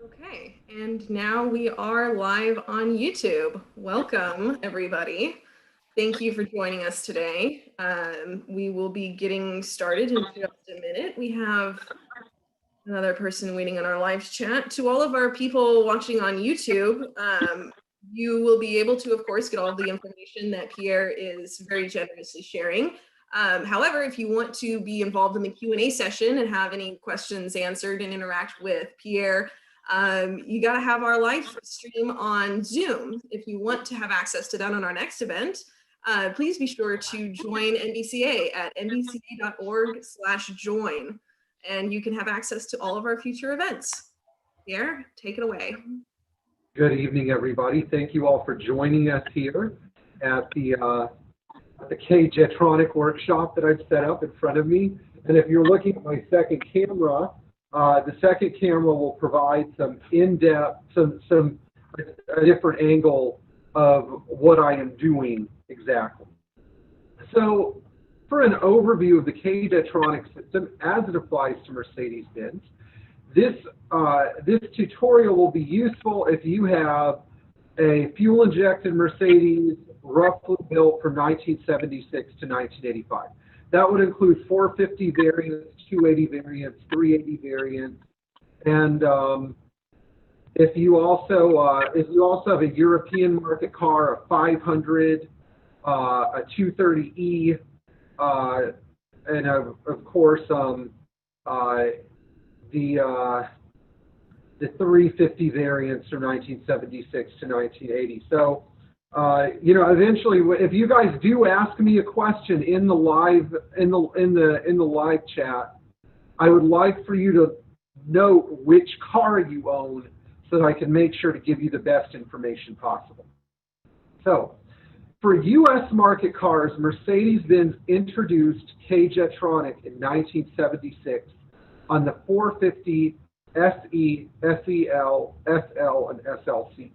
Okay, and now we are live on YouTube. Welcome, everybody. Thank you for joining us today. We will be getting started in just a minute. We have another person waiting on our live chat. To all of our people watching on YouTube, you will be able to, of course, get all of the information that Pierre is very generously sharing. However, if you want to be involved in the Q&A session and have any questions answered and interact with Pierre, you got to have our live stream on Zoom. If you want to have access to that on our next event, please be sure to join MBCA at mbca.org/join, and you can have access to all of our future events. Pierre, take it away. Good evening, everybody. Thank you all for joining us here at the K-Jetronic workshop that I've set up in front of me. And if you're looking at my second camera, the second camera will provide some in-depth, a different angle of what I am doing exactly. So for an overview of the K-Jetronic system as it applies to Mercedes-Benz, this tutorial will be useful if you have a fuel-injected Mercedes roughly built from 1976 to 1985. That would include 450 variants, 280 variants, 380 variants, and if you also have a European market car, a 500, a 230E, and of course the 350 variants from 1976 to 1980. So, eventually, if you guys do ask me a question in the live live chat, I would like for you to note which car you own so that I can make sure to give you the best information possible. So, for U.S. market cars, Mercedes-Benz introduced K-Jetronic in 1976 on the 450 SE, SEL, SL, and SLC.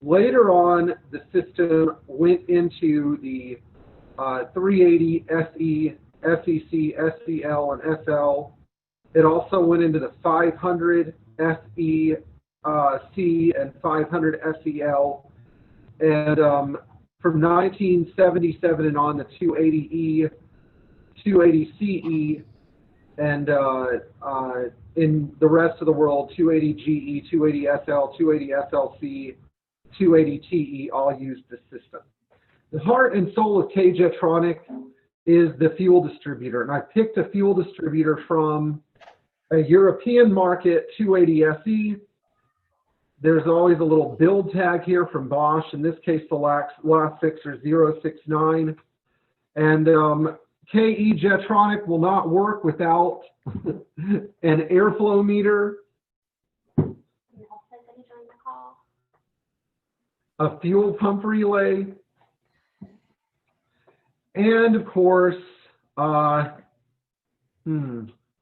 Later on, the system went into the 380 SE, SEC, SCL, and SL. It also went into the 500 SE, C, and 500 SEL. And from 1977 and on, the 280E, 280CE, and in the rest of the world, 280GE, 280SL, 280SLC, 280TE all use this system. The heart and soul of K-Jetronic is the fuel distributor, and I picked a fuel distributor from a European market 280SE. There's always a little build tag here from Bosch. In this case, the last six are 069. And K-Jetronic will not work without an airflow meter, a fuel pump relay, and of course,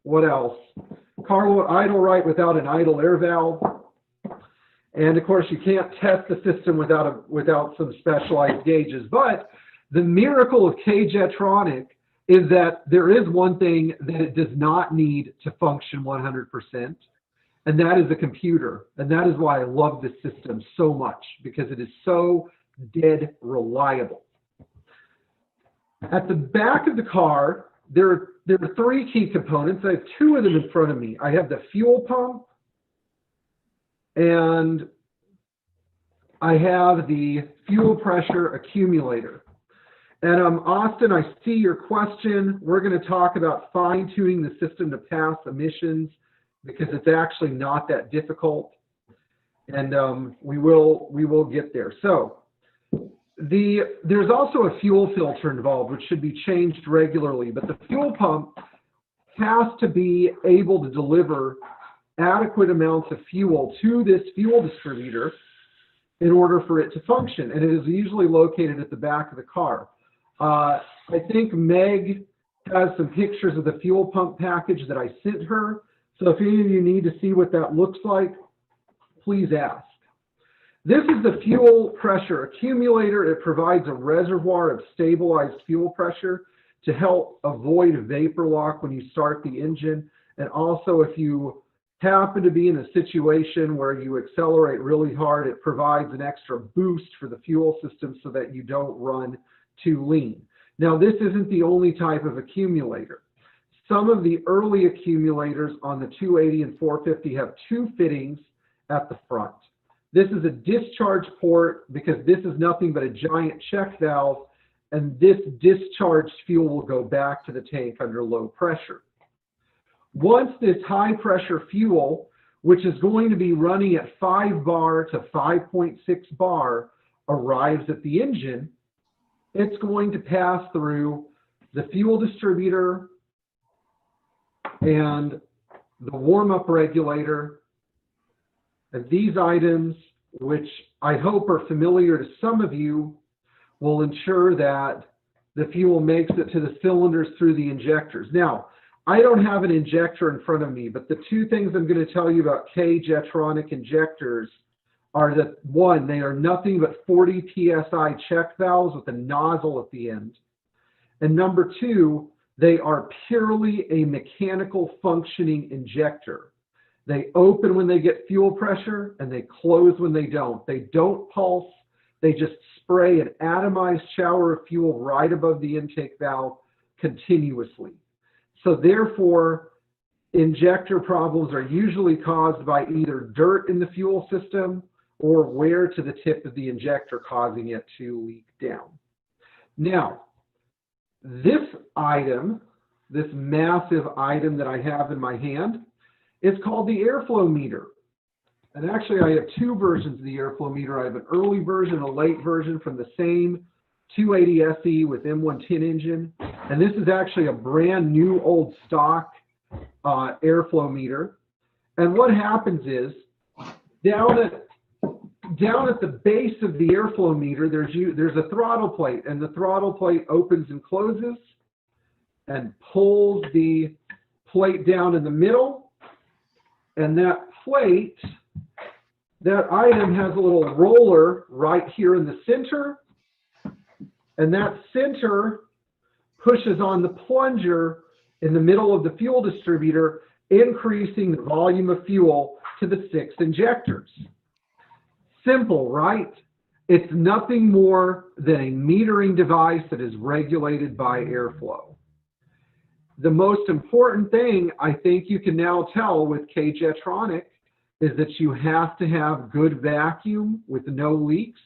what else? Car won't idle right without an idle air valve. And of course, you can't test the system without some specialized gauges. But the miracle of K-Jetronic is that there is one thing that it does not need to function 100%, and that is a computer. And that is why I love this system so much, because it is so dead reliable. At the back of the car, there are three key components. I have two of them in front of me. I have the fuel pump, and I have the fuel pressure accumulator. And Austin, I see your question. We're going to talk about fine-tuning the system to pass emissions, because it's actually not that difficult, and we will get there. So there's also a fuel filter involved, which should be changed regularly, but the fuel pump has to be able to deliver adequate amounts of fuel to this fuel distributor in order for it to function, and it is usually located at the back of the car. I think Meg has some pictures of the fuel pump package that I sent her, so if any of you need to see what that looks like, please ask. This is the fuel pressure accumulator. It provides a reservoir of stabilized fuel pressure to help avoid vapor lock when you start the engine, and also if you happen to be in a situation where you accelerate really hard, it provides an extra boost for the fuel system so that you don't run too lean. Now, this isn't the only type of accumulator. Some of the early accumulators on the 280 and 450 have two fittings at the front. This is a discharge port because this is nothing but a giant check valve, and this discharged fuel will go back to the tank under low pressure. Once this high pressure fuel, which is going to be running at 5 bar to 5.6 bar, arrives at the engine, it's going to pass through the fuel distributor and the warm-up regulator. And these items, which I hope are familiar to some of you, will ensure that the fuel makes it to the cylinders through the injectors. Now, I don't have an injector in front of me, but the two things I'm going to tell you about K-Jetronic injectors are that, one, they are nothing but 40 PSI check valves with a nozzle at the end. And number two, they are purely a mechanical functioning injector. They open when they get fuel pressure and they close when they don't. They don't pulse. They just spray an atomized shower of fuel right above the intake valve continuously. So therefore, injector problems are usually caused by either dirt in the fuel system or wear to the tip of the injector, causing it to leak down. Now, this item, this massive item that I have in my hand, is called the airflow meter. And actually, I have two versions of the airflow meter. I have an early version, a late version from the same 280 SE with M110 engine. And this is actually a brand new old stock airflow meter. And what happens is, down at the base of the airflow meter, there's a throttle plate, and the throttle plate opens and closes and pulls the plate down in the middle. And that plate, that item has a little roller right here in the center, and that center pushes on the plunger in the middle of the fuel distributor, increasing the volume of fuel to the 6 injectors. Simple, right? It's nothing more than a metering device that is regulated by airflow. The most important thing I think you can now tell with K-Jetronic is that you have to have good vacuum with no leaks,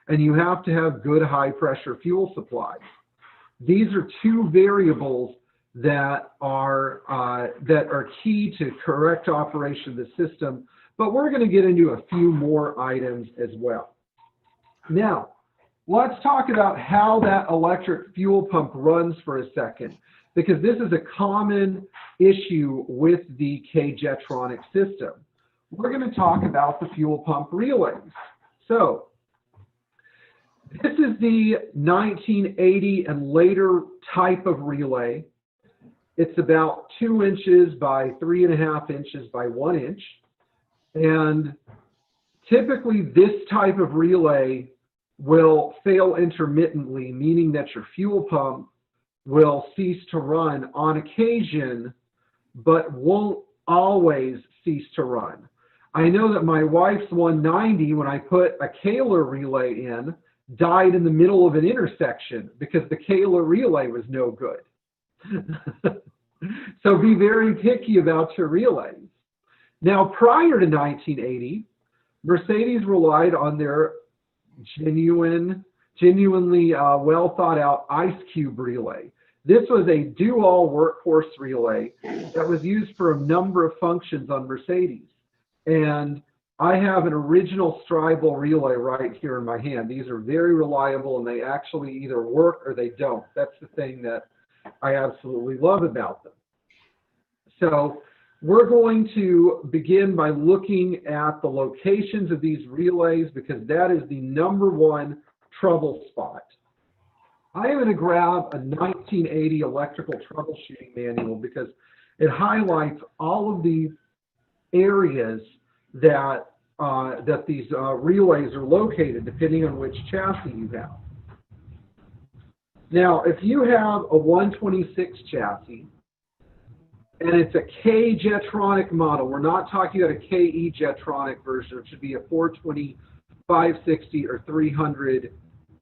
and you have to have good high pressure fuel supply. These are two variables that are key to correct operation of the system, but we're going to get into a few more items as well. Now, let's talk about how that electric fuel pump runs for a second, because this is a common issue with the K-Jetronic system. We're going to talk about the fuel pump relays. So, this is the 1980 and later type of relay. It's about 2 inches by 3.5 inches by 1 inch. And typically this type of relay will fail intermittently, meaning that your fuel pump will cease to run on occasion, but won't always cease to run. I know that my wife's 190, when I put a Kaler relay in, died in the middle of an intersection because the Kaler relay was no good. So be very picky about your relays. Now, prior to 1980, Mercedes relied on their genuinely well thought out ice cube relay. This was a do-all workhorse relay that was used for a number of functions on Mercedes. And I have an original Stribal relay right here in my hand. These are very reliable, and they actually either work or they don't. That's the thing that I absolutely love about them. So we're going to begin by looking at the locations of these relays, because that is the #1 trouble spot. I am going to grab a 1980 electrical troubleshooting manual because it highlights all of the areas that these relays are located, depending on which chassis you have. Now, if you have a 126 chassis, and it's a K-Jetronic model. We're not talking about a K-Jetronic version. It should be a 420, 560, or 300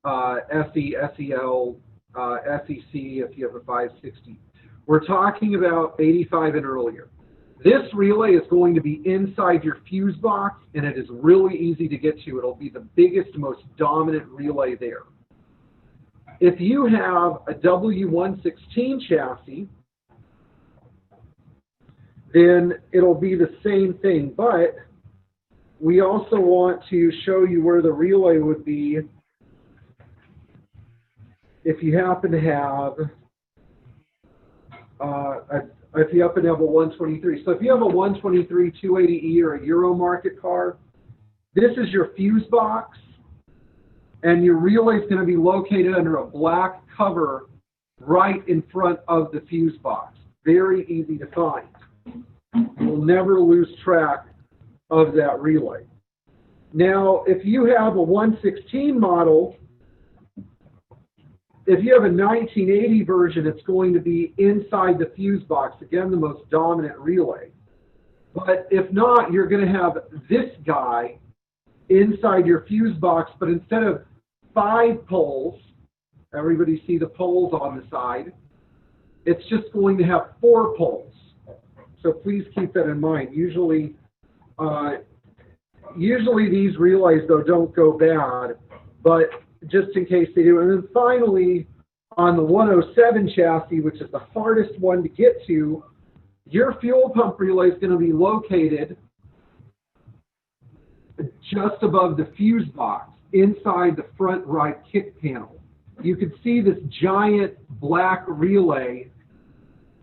SE, SEL, SEC if you have a 560. We're talking about 85 and earlier. This relay is going to be inside your fuse box, and it is really easy to get to. It'll be the biggest, most dominant relay there. If you have a W116 chassis, then it'll be the same thing, but we also want to show you where the relay would be if you happen to have if you happen to have a 123. So if you have a 123 280E or a Euro market car, this is your fuse box, and your relay is going to be located under a black cover right in front of the fuse box. Very easy to find. You'll never lose track of that relay. Now, if you have a 116 model, if you have a 1980 version, it's going to be inside the fuse box. Again, the most dominant relay. But if not, you're going to have this guy inside your fuse box, but instead of 5 poles, everybody see the poles on the side, it's just going to have 4 poles. So please keep that in mind. Usually these relays, though, don't go bad, but just in case they do. And then finally, on the 107 chassis, which is the hardest one to get to, your fuel pump relay is going to be located just above the fuse box, inside the front right kick panel. You can see this giant black relay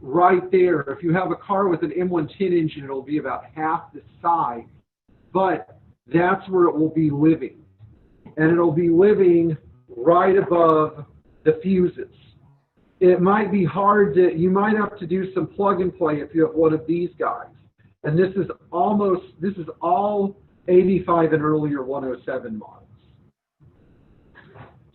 right there. If you have a car with an M110 engine, it'll be about half the size, but that's where it will be living. And it'll be living right above the fuses. It might be hard to, you might have to do some plug and play if you have one of these guys. And this is all 85 and earlier 107 models.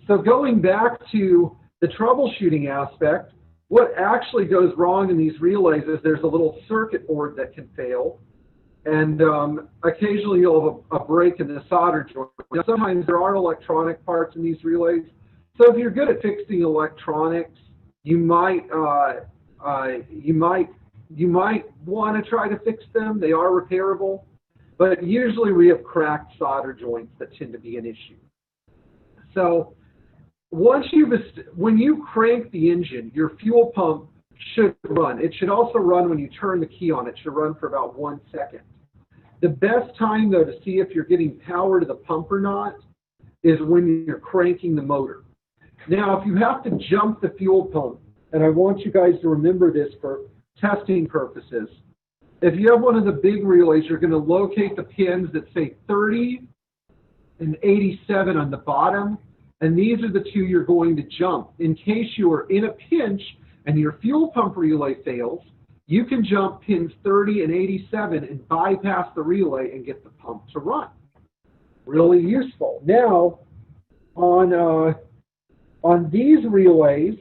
So going back to the troubleshooting aspect, what actually goes wrong in these relays is there's a little circuit board that can fail, and occasionally you'll have a break in the solder joint. Now, sometimes there are electronic parts in these relays, so if you're good at fixing electronics, you might want to try to fix them. They are repairable, but usually we have cracked solder joints that tend to be an issue. So when you crank the engine, your fuel pump should run. It should also run when you turn the key on. It should run for about 1 second. The best time, though, to see if you're getting power to the pump or not is when you're cranking the motor. Now, if you have to jump the fuel pump, and I want you guys to remember this for testing purposes, if you have one of the big relays, you're going to locate the pins that say 30 and 87 on the bottom, and these are the two you're going to jump. In case you are in a pinch and your fuel pump relay fails, you can jump pins 30 and 87 and bypass the relay and get the pump to run. Really useful. Now, on these relays,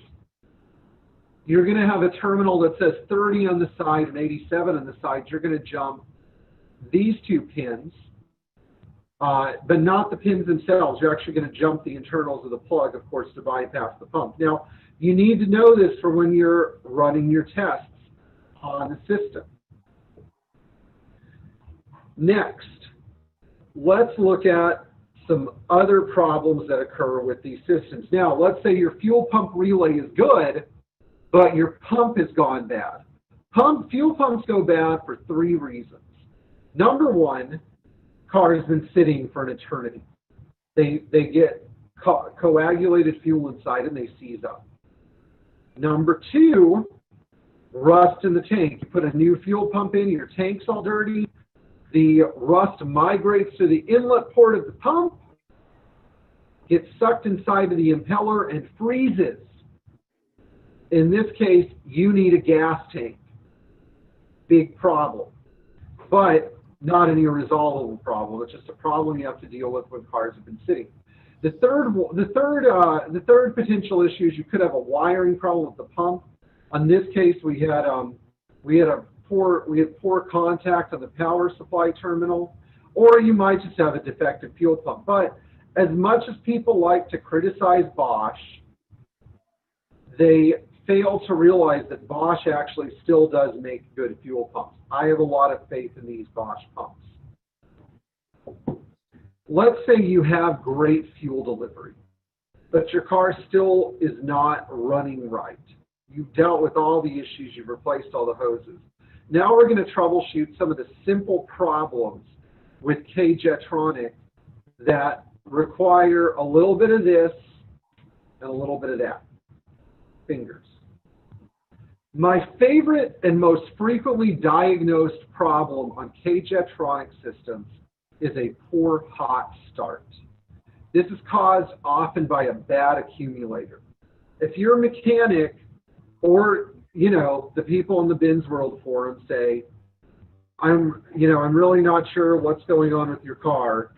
you're going to have a terminal that says 30 on the side and 87 on the side. You're going to jump these two pins, but not the pins themselves. You're actually going to jump the internals of the plug, of course, to bypass the pump. Now, you need to know this for when you're running your tests on the system. Next, let's look at some other problems that occur with these systems. Now, let's say your fuel pump relay is good, but your pump has gone bad. Fuel pumps go bad for 3 reasons. Number one, car has been sitting for an eternity. They get coagulated fuel inside and they seize up. Number two, rust in the tank. You put a new fuel pump in, your tank's all dirty, the rust migrates to the inlet port of the pump, gets sucked inside of the impeller and freezes. In this case, you need a gas tank. Big problem. But not an irresolvable problem. It's just a problem you have to deal with when cars have been sitting. The third potential issue is you could have a wiring problem with the pump. On this case, we we had poor contact on the power supply terminal, or you might just have a defective fuel pump. But as much as people like to criticize Bosch, they fail to realize that Bosch actually still does make good fuel pumps. I have a lot of faith in these Bosch pumps. Let's say you have great fuel delivery, but your car still is not running right. You've dealt with all the issues, you've replaced all the hoses. Now we're going to troubleshoot some of the simple problems with K-Jetronic that require a little bit of this and a little bit of that. Fingers. My favorite and most frequently diagnosed problem on K-Jetronic systems is a poor hot start. This is caused often by a bad accumulator. If you're a mechanic, or the people in the Benz World forum say, I'm really not sure what's going on with your car,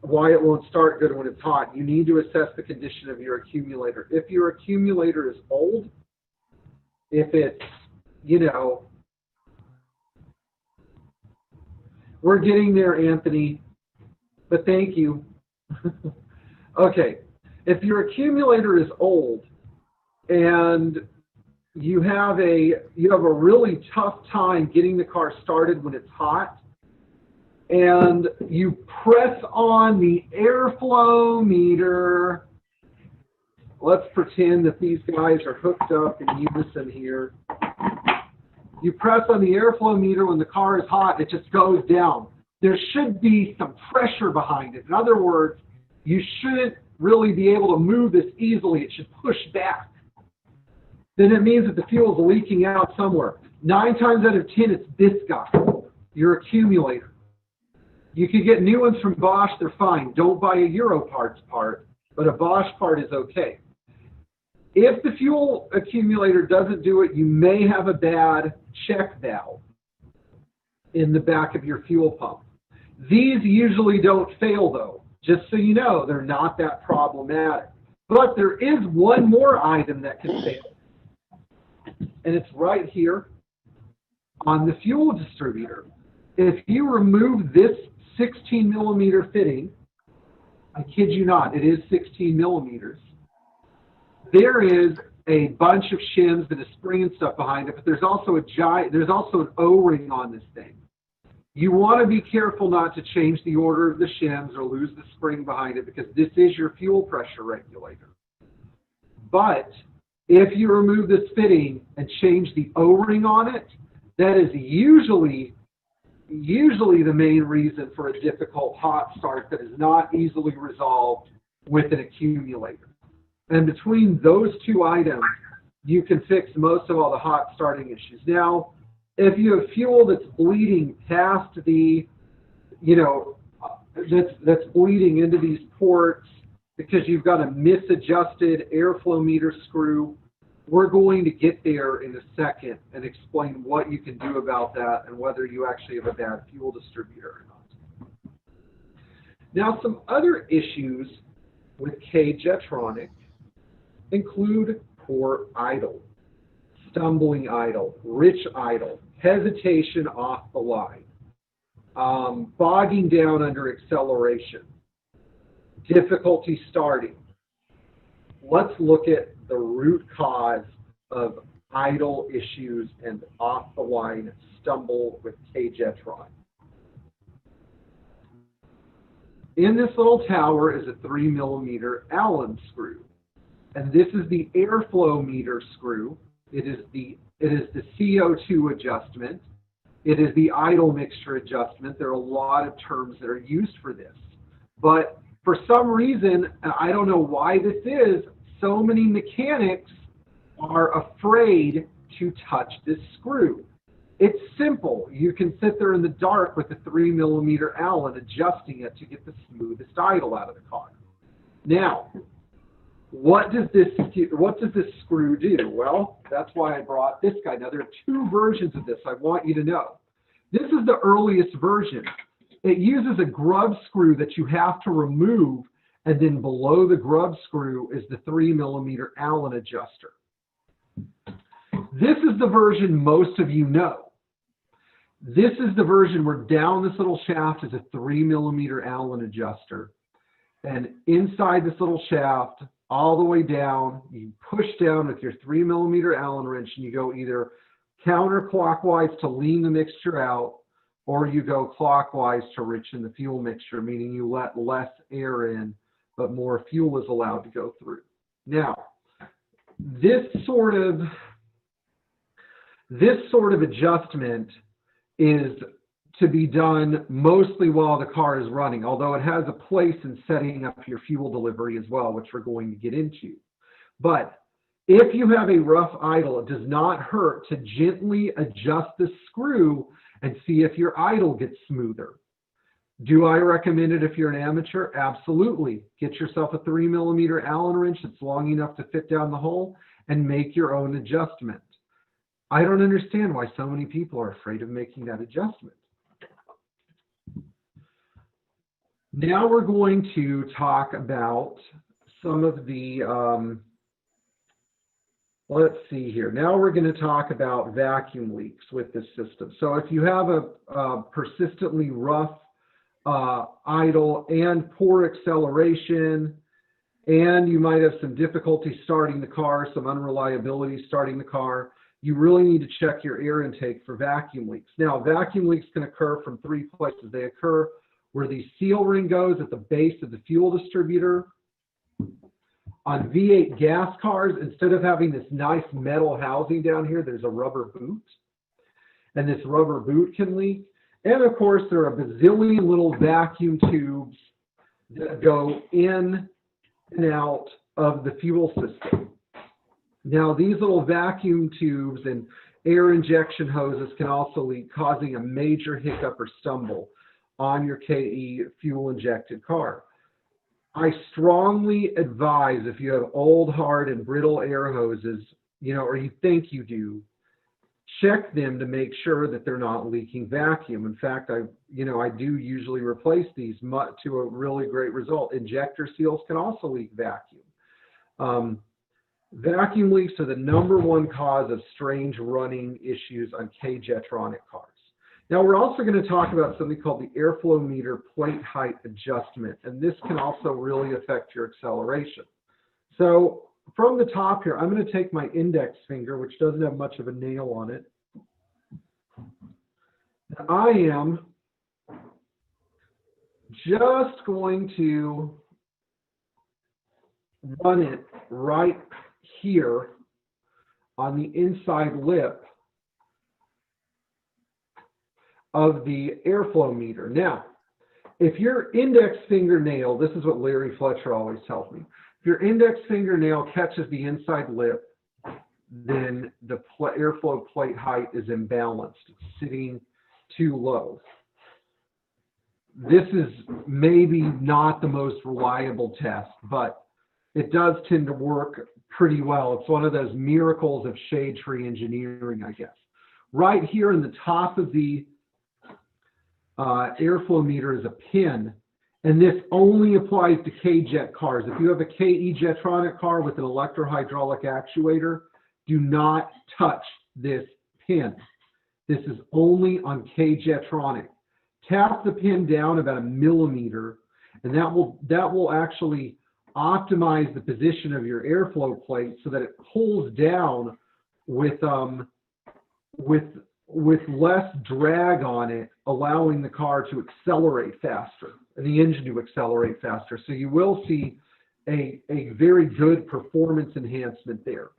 why it won't start good when it's hot. You need to assess the condition of your accumulator. If your accumulator is old, if it's, we're getting there, Anthony, but thank you. Okay, if your accumulator is old and you have a really tough time getting the car started when it's hot, and you press on the airflow meter. Let's pretend that these guys are hooked up in unison here. You press on the airflow meter when the car is hot, it just goes down. There should be some pressure behind it. In other words, you shouldn't really be able to move this easily. It should push back. Then it means that the fuel is leaking out somewhere. 9 times out of 10, it's this guy, your accumulator. You can get new ones from Bosch, they're fine. Don't buy a Europarts part, but a Bosch part is okay. If the fuel accumulator doesn't do it, you may have a bad check valve in the back of your fuel pump. These usually don't fail though. Just so you know, they're not that problematic. But there is one more item that can fail. And it's right here on the fuel distributor. If you remove this 16 millimeter fitting, I kid you not, it is 16 millimeters. There is a bunch of shims and a spring and stuff behind it, but there's also an O-ring on this thing. You want to be careful not to change the order of the shims or lose the spring behind it, because this is your fuel pressure regulator. But if you remove this fitting and change the O-ring on it, that is usually the main reason for a difficult hot start that is not easily resolved with an accumulator. And between those two items, you can fix most of all the hot starting issues. Now, if you have fuel that's bleeding past the, that's bleeding into these ports because you've got a misadjusted airflow meter screw, we're going to get there in a second and explain what you can do about that and whether you actually have a bad fuel distributor or not. Now, some other issues with K-Jetronic include poor idle, stumbling idle, rich idle, hesitation off the line, bogging down under acceleration, difficulty starting. Let's look at the root cause of idle issues and off the line stumble with K-Jetronic. In this little tower is a 3 millimeter Allen screw. And this is the airflow meter screw. It is the CO2 adjustment. It is the idle mixture adjustment. There are a lot of terms that are used for this. But for some reason, and I don't know why this is, so many mechanics are afraid to touch this screw. It's simple. You can sit there in the dark with a 3 millimeter Allen adjusting it to get the smoothest idle out of the car. Now, what does this screw do? Well, that's why I brought this guy. Now, there are 2 versions of this I want you to know. This is the earliest version. It uses a grub screw that you have to remove, and then below the grub screw is the 3 millimeter Allen adjuster. This is the version most of you know. This is the version where down this little shaft is a 3mm Allen adjuster. And inside this little shaft, all the way down, you push down with your 3mm Allen wrench, and you go either counterclockwise to lean the mixture out, or you go clockwise to richen the fuel mixture, meaning you let less air in, but more fuel is allowed to go through. Now, this sort of adjustment is to be done mostly while the car is running, although it has a place in setting up your fuel delivery as well, which we're going to get into. But if you have a rough idle, it does not hurt to gently adjust the screw and see if your idle gets smoother. Do I recommend it if you're an amateur? Absolutely. Get yourself a 3mm Allen wrench that's long enough to fit down the hole and make your own adjustment. I don't understand why so many people are afraid of making that adjustment. Now we're going to talk about some of the, let's see here. Now we're going to talk about vacuum leaks with this system. So if you have a persistently rough idle and poor acceleration, and you might have some difficulty starting the car, some unreliability starting the car, you really need to check your air intake for vacuum leaks. Now, vacuum leaks can occur from three places. They occur where the seal ring goes at the base of the fuel distributor. On V8 gas cars, instead of having this nice metal housing down here, there's a rubber boot. And this rubber boot can leak. And of course, there are a bazillion little vacuum tubes that go in and out of the fuel system. Now, these little vacuum tubes and air injection hoses can also leak, causing a major hiccup or stumble on your KE fuel injected car. I strongly advise, if you have old, hard, and brittle air hoses, or you think you do, check them to make sure that they're not leaking vacuum. In fact, I do usually replace these to a really great result. Injector seals can also leak vacuum. Vacuum leaks are the #1 cause of strange running issues on K-Jetronic cars. Now, we're also going to talk about something called the airflow meter plate height adjustment, and this can also really affect your acceleration. So from the top here, I'm going to take my index finger, which doesn't have much of a nail on it. I am just going to run it right here on the inside lip of the airflow meter. Now, if your index fingernail, this is what Larry Fletcher always tells me, if your index fingernail catches the inside lip, then the airflow plate height is imbalanced. It's sitting too low. This is maybe not the most reliable test, but it does tend to work pretty well. It's one of those miracles of shade tree engineering, I guess. Right here in the top of the airflow meter is a pin, and this only applies to K-Jet cars. If you have a K-Jetronic car with an electrohydraulic actuator, do not touch this pin. This is only on K-Jetronic. Tap the pin down about 1 millimeter, and that will actually optimize the position of your airflow plate so that it pulls down with less drag on it, allowing the car to accelerate faster and the engine to accelerate faster. So you will see a very good performance enhancement there.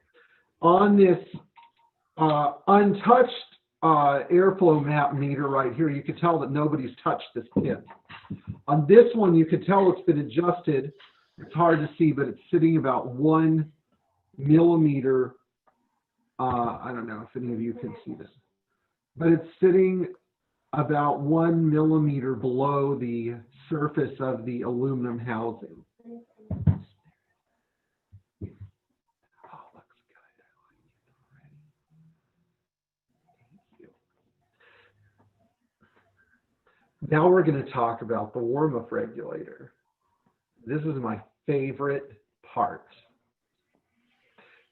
On this untouched airflow map meter right here, you can tell that nobody's touched this pin. On this one, you can tell it's been adjusted. It's hard to see, but it's sitting about 1 millimeter. I don't know if any of you can see this, but it's sitting about 1 millimeter below the surface of the aluminum housing. Now we're going to talk about the warm-up regulator. This is my favorite part.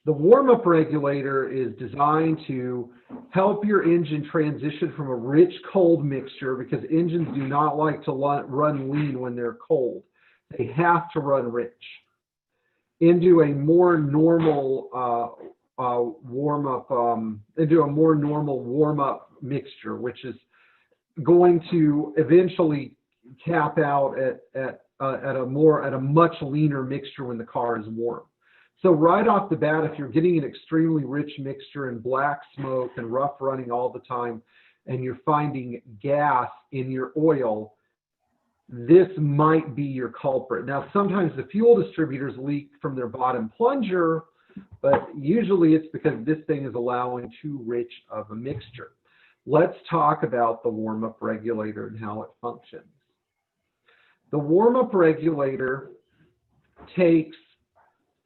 The warm-up regulator is designed to help your engine transition from a rich cold mixture, because engines do not like to run lean when they're cold. They have to run rich, into a more normal warm-up mixture, which is going to eventually cap out at a much leaner mixture when the car is warm. So right off the bat, if you're getting an extremely rich mixture and black smoke and rough running all the time, and you're finding gas in your oil, this might be your culprit. Now, sometimes the fuel distributors leak from their bottom plunger, but usually it's because this thing is allowing too rich of a mixture. Let's talk about the warm-up regulator and how it functions. The warm-up regulator takes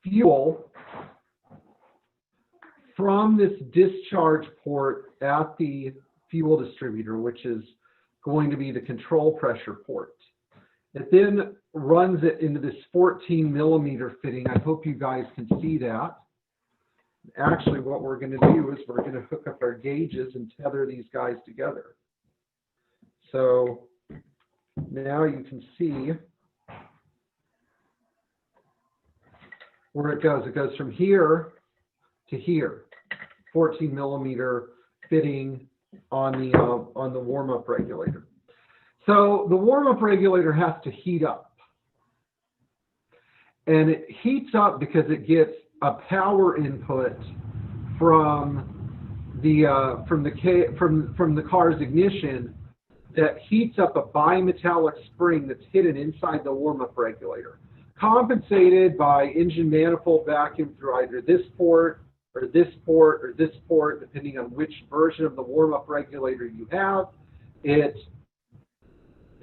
fuel from this discharge port at the fuel distributor, which is going to be the control pressure port. It then runs it into this 14 millimeter fitting. I hope you guys can see that. Actually, what we're going to do is we're going to hook up our gauges and tether these guys together. So now you can see where it goes. It goes from here to here, 14 millimeter fitting on the warm-up regulator. So the warm-up regulator has to heat up, and it heats up because it gets a power input from the car's ignition that heats up a bimetallic spring that's hidden inside the warm-up regulator, compensated by engine manifold vacuum through either this port or this port or this port, depending on which version of the warm-up regulator you have. It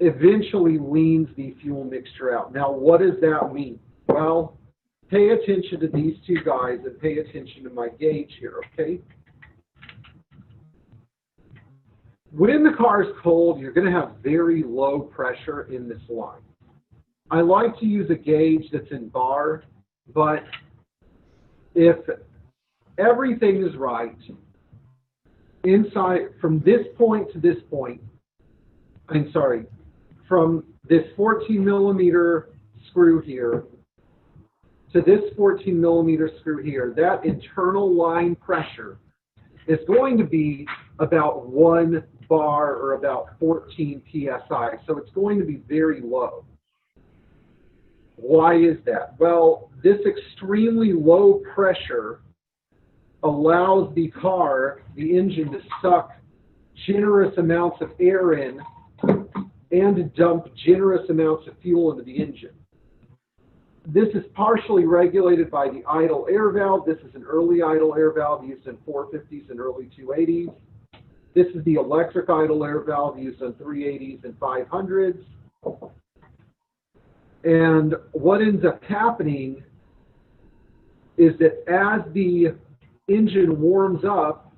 eventually leans the fuel mixture out. Now, what does that mean? Well, pay attention to these two guys and pay attention to my gauge here, okay? When the car is cold, you're going to have very low pressure in this line. I like to use a gauge that's in bar, but if everything is right, inside from this point to this point, from this 14 millimeter screw here to this 14 millimeter screw here, that internal line pressure is going to be about 1 bar or about 14 psi. So it's going to be very low. Why is that? Well, this extremely low pressure allows the engine to suck generous amounts of air in and to dump generous amounts of fuel into the engine. This is partially regulated by the idle air valve. This is an early idle air valve used in 450s and early 280s. This is the electric idle air valve used on 380s and 500s. And what ends up happening is that as the engine warms up,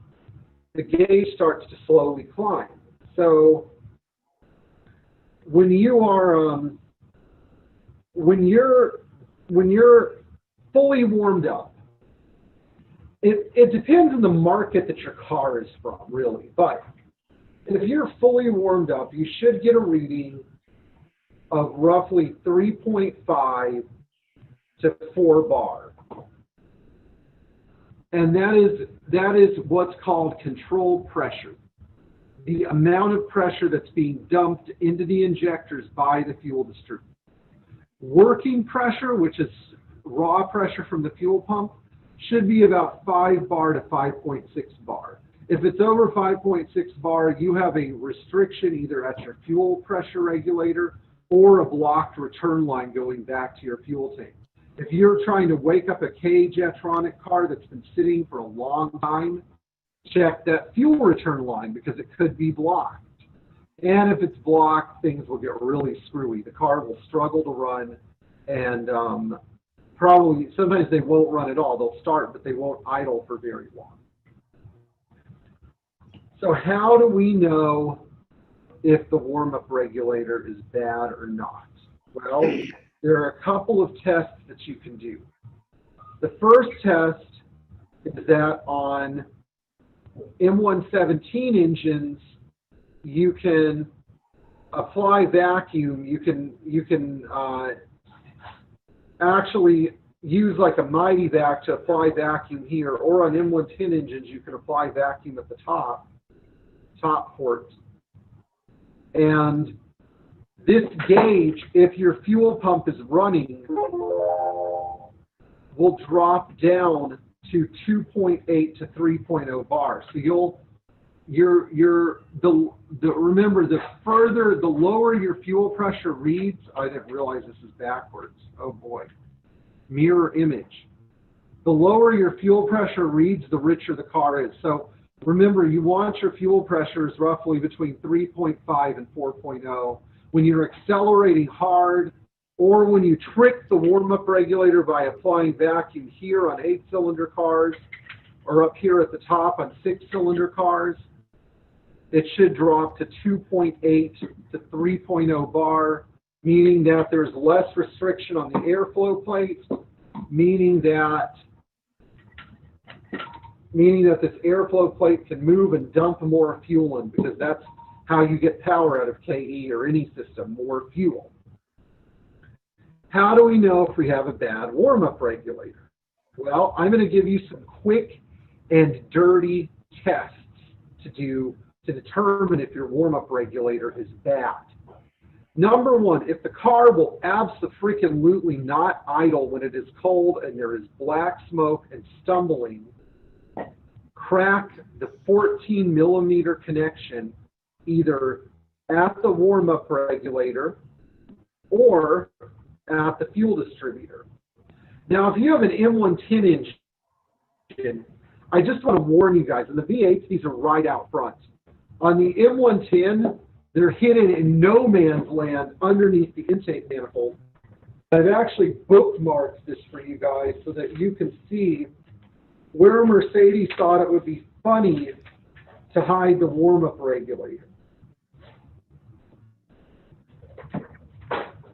the gauge starts to slowly climb. So when you're fully warmed up, it depends on the market that your car is from, really. But if you're fully warmed up, you should get a reading of roughly 3.5 to 4 bar. And that is what's called controlled pressure, the amount of pressure that's being dumped into the injectors by the fuel distributor. Working pressure, which is raw pressure from the fuel pump, should be about 5 bar to 5.6 bar. If it's over 5.6 bar, you have a restriction either at your fuel pressure regulator or a blocked return line going back to your fuel tank. If you're trying to wake up a K-Jetronic car that's been sitting for a long time, check that fuel return line because it could be blocked. And if it's blocked, things will get really screwy. The car will struggle to run, and probably sometimes they won't run at all. They'll start, but they won't idle for very long. So how do we know if the warm-up regulator is bad or not? Well, there are a couple of tests that you can do. The first test is that on M117 engines, you can apply vacuum. You can actually use like a mighty vac to apply vacuum here, or on M110 engines, you can apply vacuum at the top port. And this gauge, if your fuel pump is running, will drop down to 2.8 to 3.0 bars. So remember, the lower your fuel pressure reads, I didn't realize this is backwards. Oh boy. Mirror image. The lower your fuel pressure reads, the richer the car is. So remember, you want your fuel pressures roughly between 3.5 and 4.0. When you're accelerating hard, or when you trick the warm-up regulator by applying vacuum here on 8-cylinder cars, or up here at the top on 6-cylinder cars, it should drop to 2.8 to 3.0 bar, meaning that there's less restriction on the airflow plate, meaning that this airflow plate can move and dump more fuel in, because that's how you get power out of KE or any system, more fuel. How do we know if we have a bad warm-up regulator? Well, I'm going to give you some quick and dirty tests to do to determine if your warm-up regulator is bad. Number one, if the car will abso-freaking-lutely not idle when it is cold and there is black smoke and stumbling, crack the 14-millimeter connection either at the warm-up regulator or at the fuel distributor. Now, if you have an M110 engine, I just want to warn you guys, and the V8s, these are right out front. On the M110, they're hidden in no man's land underneath the intake manifold. I've actually bookmarked this for you guys so that you can see where Mercedes thought it would be funny to hide the warm-up regulator.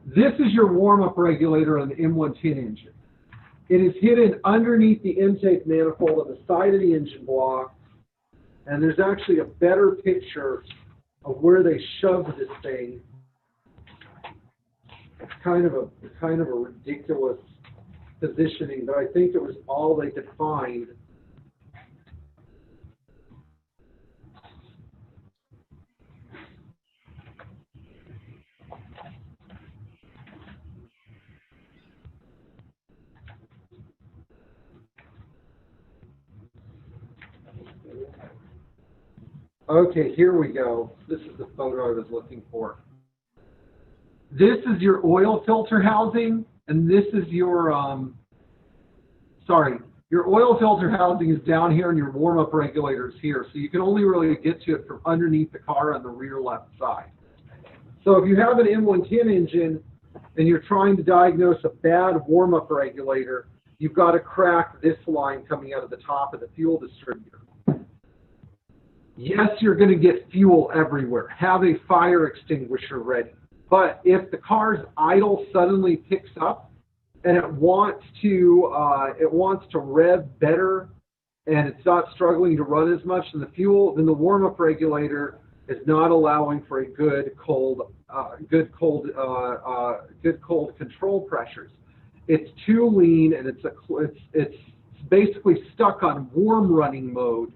This is your warm-up regulator on the M110 engine. It is hidden underneath the intake manifold on the side of the engine block, and there's actually a better picture of where they shoved this thing. It's kind of a ridiculous positioning, but I think it was all they could find. Okay, here we go. This is the photo I was looking for. This is your oil filter housing, and this is your, your oil filter housing is down here and your warm-up regulator is here. So you can only really get to it from underneath the car on the rear left side. So if you have an M110 engine and you're trying to diagnose a bad warm-up regulator, you've got to crack this line coming out of the top of the fuel distributor. Yes, you're going to get fuel everywhere. Have a fire extinguisher ready. But if the car's idle suddenly picks up and it wants to rev better and it's not struggling to run as much, then the warm-up regulator is not allowing for a good cold control pressures. It's too lean and it's basically stuck on warm running mode.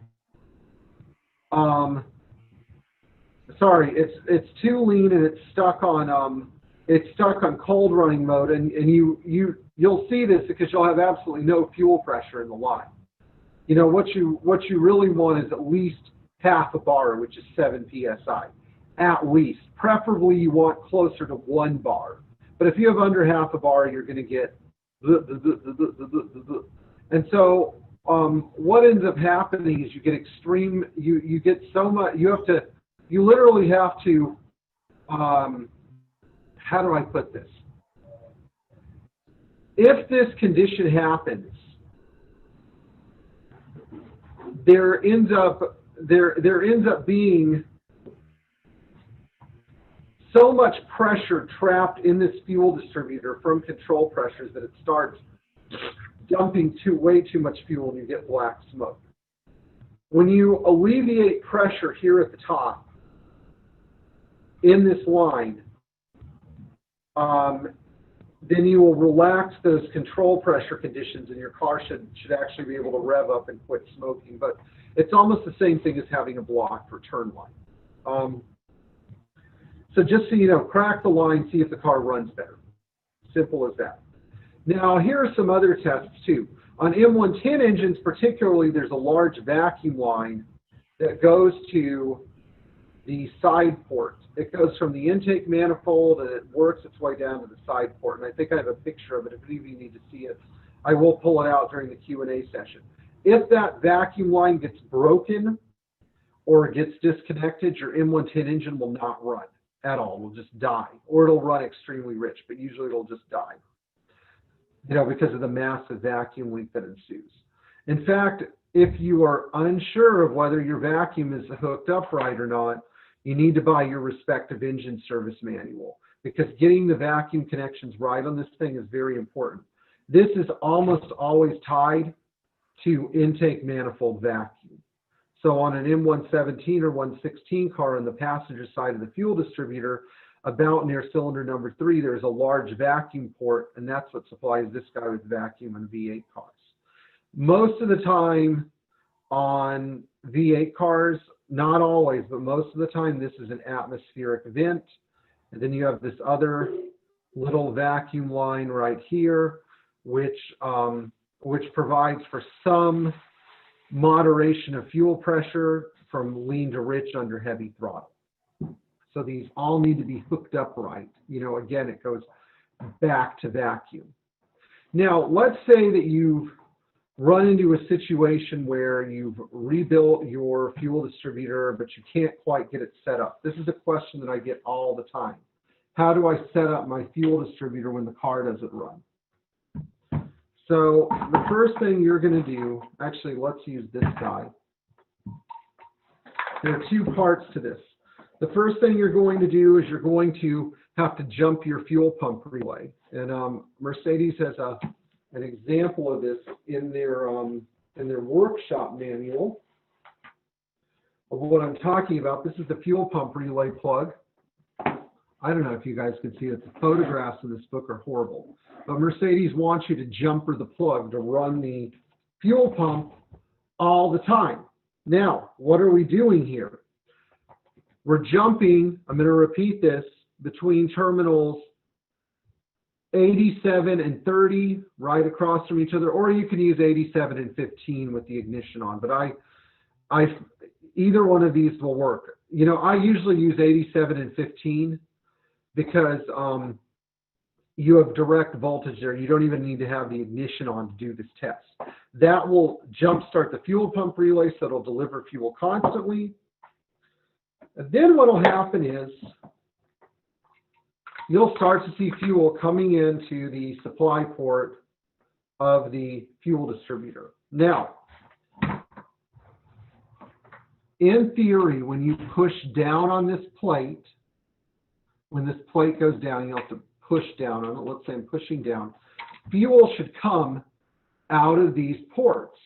It's too lean and it's stuck on cold running mode, and you'll see this because you'll have absolutely no fuel pressure in the line. You know, what you really want is at least half a bar, which is 7 psi. At least. Preferably you want closer to 1 bar. But if you have under half a bar, you're going to get and so what ends up happening is you get extreme, you get so much, you literally have to, how do I put this? If this condition happens, there ends up being so much pressure trapped in this fuel distributor from control pressures that it starts dumping way too much fuel and you get black smoke. When you alleviate pressure here at the top in this line, then you will relax those control pressure conditions and your car should actually be able to rev up and quit smoking. But it's almost the same thing as having a block for turn line. So just so you know, crack the line, see if the car runs better. Simple as that. Now, here are some other tests too. On M110 engines particularly, there's a large vacuum line that goes to the side port. It goes from the intake manifold and it works its way down to the side port. And I think I have a picture of it. If any of you need to see it, I will pull it out during the Q&A session. If that vacuum line gets broken or gets disconnected, your M110 engine will not run at all. It will just die. Or it'll run extremely rich, but usually it'll just die, you know, because of the massive vacuum leak that ensues. In fact, if you are unsure of whether your vacuum is hooked up right or not, you need to buy your respective engine service manual, because getting the vacuum connections right on this thing is very important. This is almost always tied to intake manifold vacuum. So on an M117 or 116 car on the passenger side of the fuel distributor, about near cylinder number 3, there's a large vacuum port, and that's what supplies this guy with vacuum on V8 cars. Most of the time on V8 cars, not always, but most of the time, this is an atmospheric vent. And then you have this other little vacuum line right here, which provides for some moderation of fuel pressure from lean to rich under heavy throttle. So these all need to be hooked up right. You know, again, it goes back to vacuum. Now, let's say that you've run into a situation where you've rebuilt your fuel distributor, but you can't quite get it set up. This is a question that I get all the time. How do I set up my fuel distributor when the car doesn't run? So the first thing you're going to do, actually, let's use this guy. There are 2 parts to this. The first thing you're going to do is you're going to have to jump your fuel pump relay. And Mercedes has an example of this in their workshop manual of what I'm talking about. This is the fuel pump relay plug. I don't know if you guys can see it. The photographs in this book are horrible. But Mercedes wants you to jumper the plug to run the fuel pump all the time. Now, what are we doing here? We're jumping, I'm going to repeat this, between terminals 87 and 30 right across from each other, or you can use 87 and 15 with the ignition on, but either one of these will work. You know, I usually use 87 and 15 because you have direct voltage there. You don't even need to have the ignition on to do this test. That will jumpstart the fuel pump relay so it'll deliver fuel constantly. And then what will happen is you'll start to see fuel coming into the supply port of the fuel distributor. Now, in theory, when you push down on this plate, when this plate goes down, you'll have to push down on it. Let's say I'm pushing down. Fuel should come out of these ports.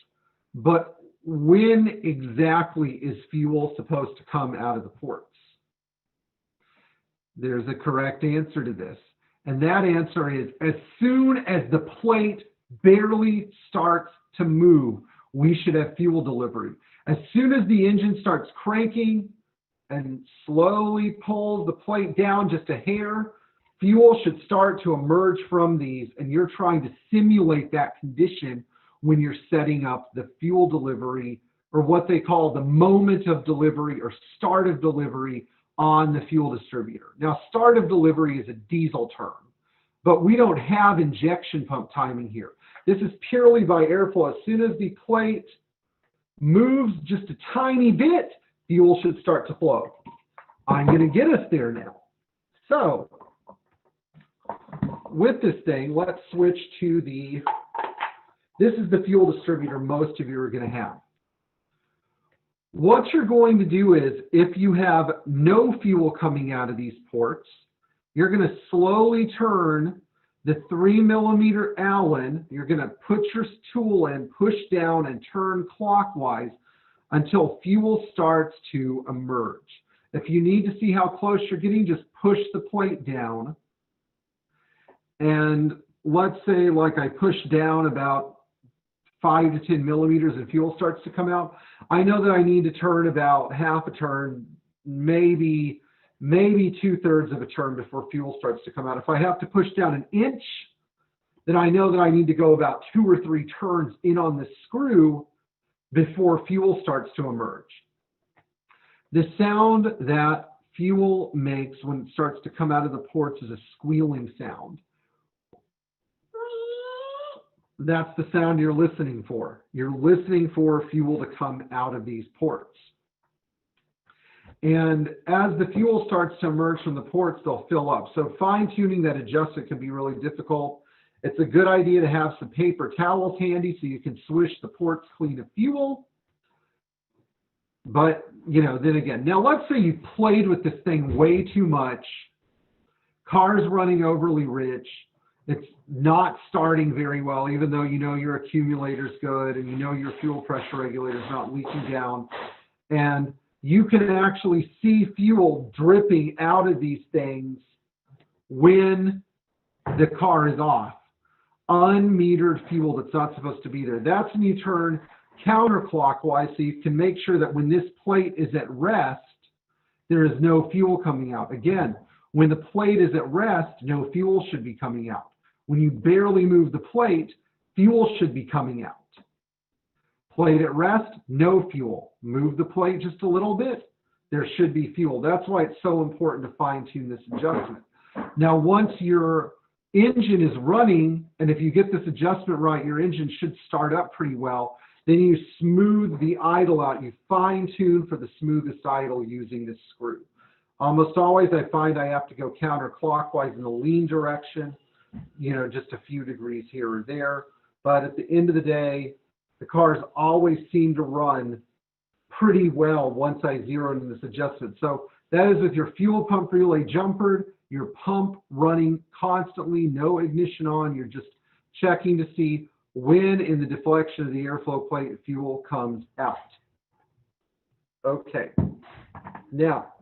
But when exactly is fuel supposed to come out of the ports? There's a correct answer to this. And that answer is as soon as the plate barely starts to move, we should have fuel delivery. As soon as the engine starts cranking and slowly pulls the plate down just a hair, fuel should start to emerge from these, and you're trying to simulate that condition when you're setting up the fuel delivery, or what they call the moment of delivery or start of delivery on the fuel distributor. Now, start of delivery is a diesel term, but we don't have injection pump timing here. This is purely by airflow. As soon as the plate moves just a tiny bit, fuel should start to flow. I'm going to get us there now. So, with this thing, let's switch to this is the fuel distributor most of you are going to have. What you're going to do is, if you have no fuel coming out of these ports, you're going to slowly turn The 3mm Allen, you're going to put your tool in, push down, and turn clockwise until fuel starts to emerge. If you need to see how close you're getting, just push the plate down. And let's say like I push down about 5 to 10 millimeters and fuel starts to come out. I know that I need to turn about half a turn, maybe 2/3 of a turn before fuel starts to come out. If I have to push down an inch, then I know that I need to go about 2 or 3 turns in on the screw before fuel starts to emerge. The sound that fuel makes when it starts to come out of the ports is a squealing sound. That's the sound you're listening for. You're listening for fuel to come out of these ports. And as the fuel starts to emerge from the ports, they'll fill up. So fine-tuning that adjustment can be really difficult. It's a good idea to have some paper towels handy so you can swish the ports clean of fuel. But, you know, then again, now let's say you played with this thing way too much. Car's running overly rich. It's not starting very well, even though you know your accumulator's good and you know your fuel pressure regulator's not leaking down. And you can actually see fuel dripping out of these things when the car is off. Unmetered fuel that's not supposed to be there. That's when you turn counterclockwise so you can make sure that when this plate is at rest, there is no fuel coming out. Again, when the plate is at rest, no fuel should be coming out. When you barely move the plate, fuel should be coming out. Plate at rest, no fuel. Move the plate just a little bit, there should be fuel. That's why it's so important to fine-tune this adjustment. Now, once your engine is running, and if you get this adjustment right, your engine should start up pretty well. Then you smooth the idle out. You fine-tune for the smoothest idle using this screw. Almost always I find I have to go counterclockwise in the lean direction, you know, just a few degrees here or there. But at the end of the day, the cars always seem to run pretty well once I zeroed in this adjustment. So that is with your fuel pump relay jumpered, your pump running constantly, no ignition on. You're just checking to see when in the deflection of the airflow plate fuel comes out. Okay. Now,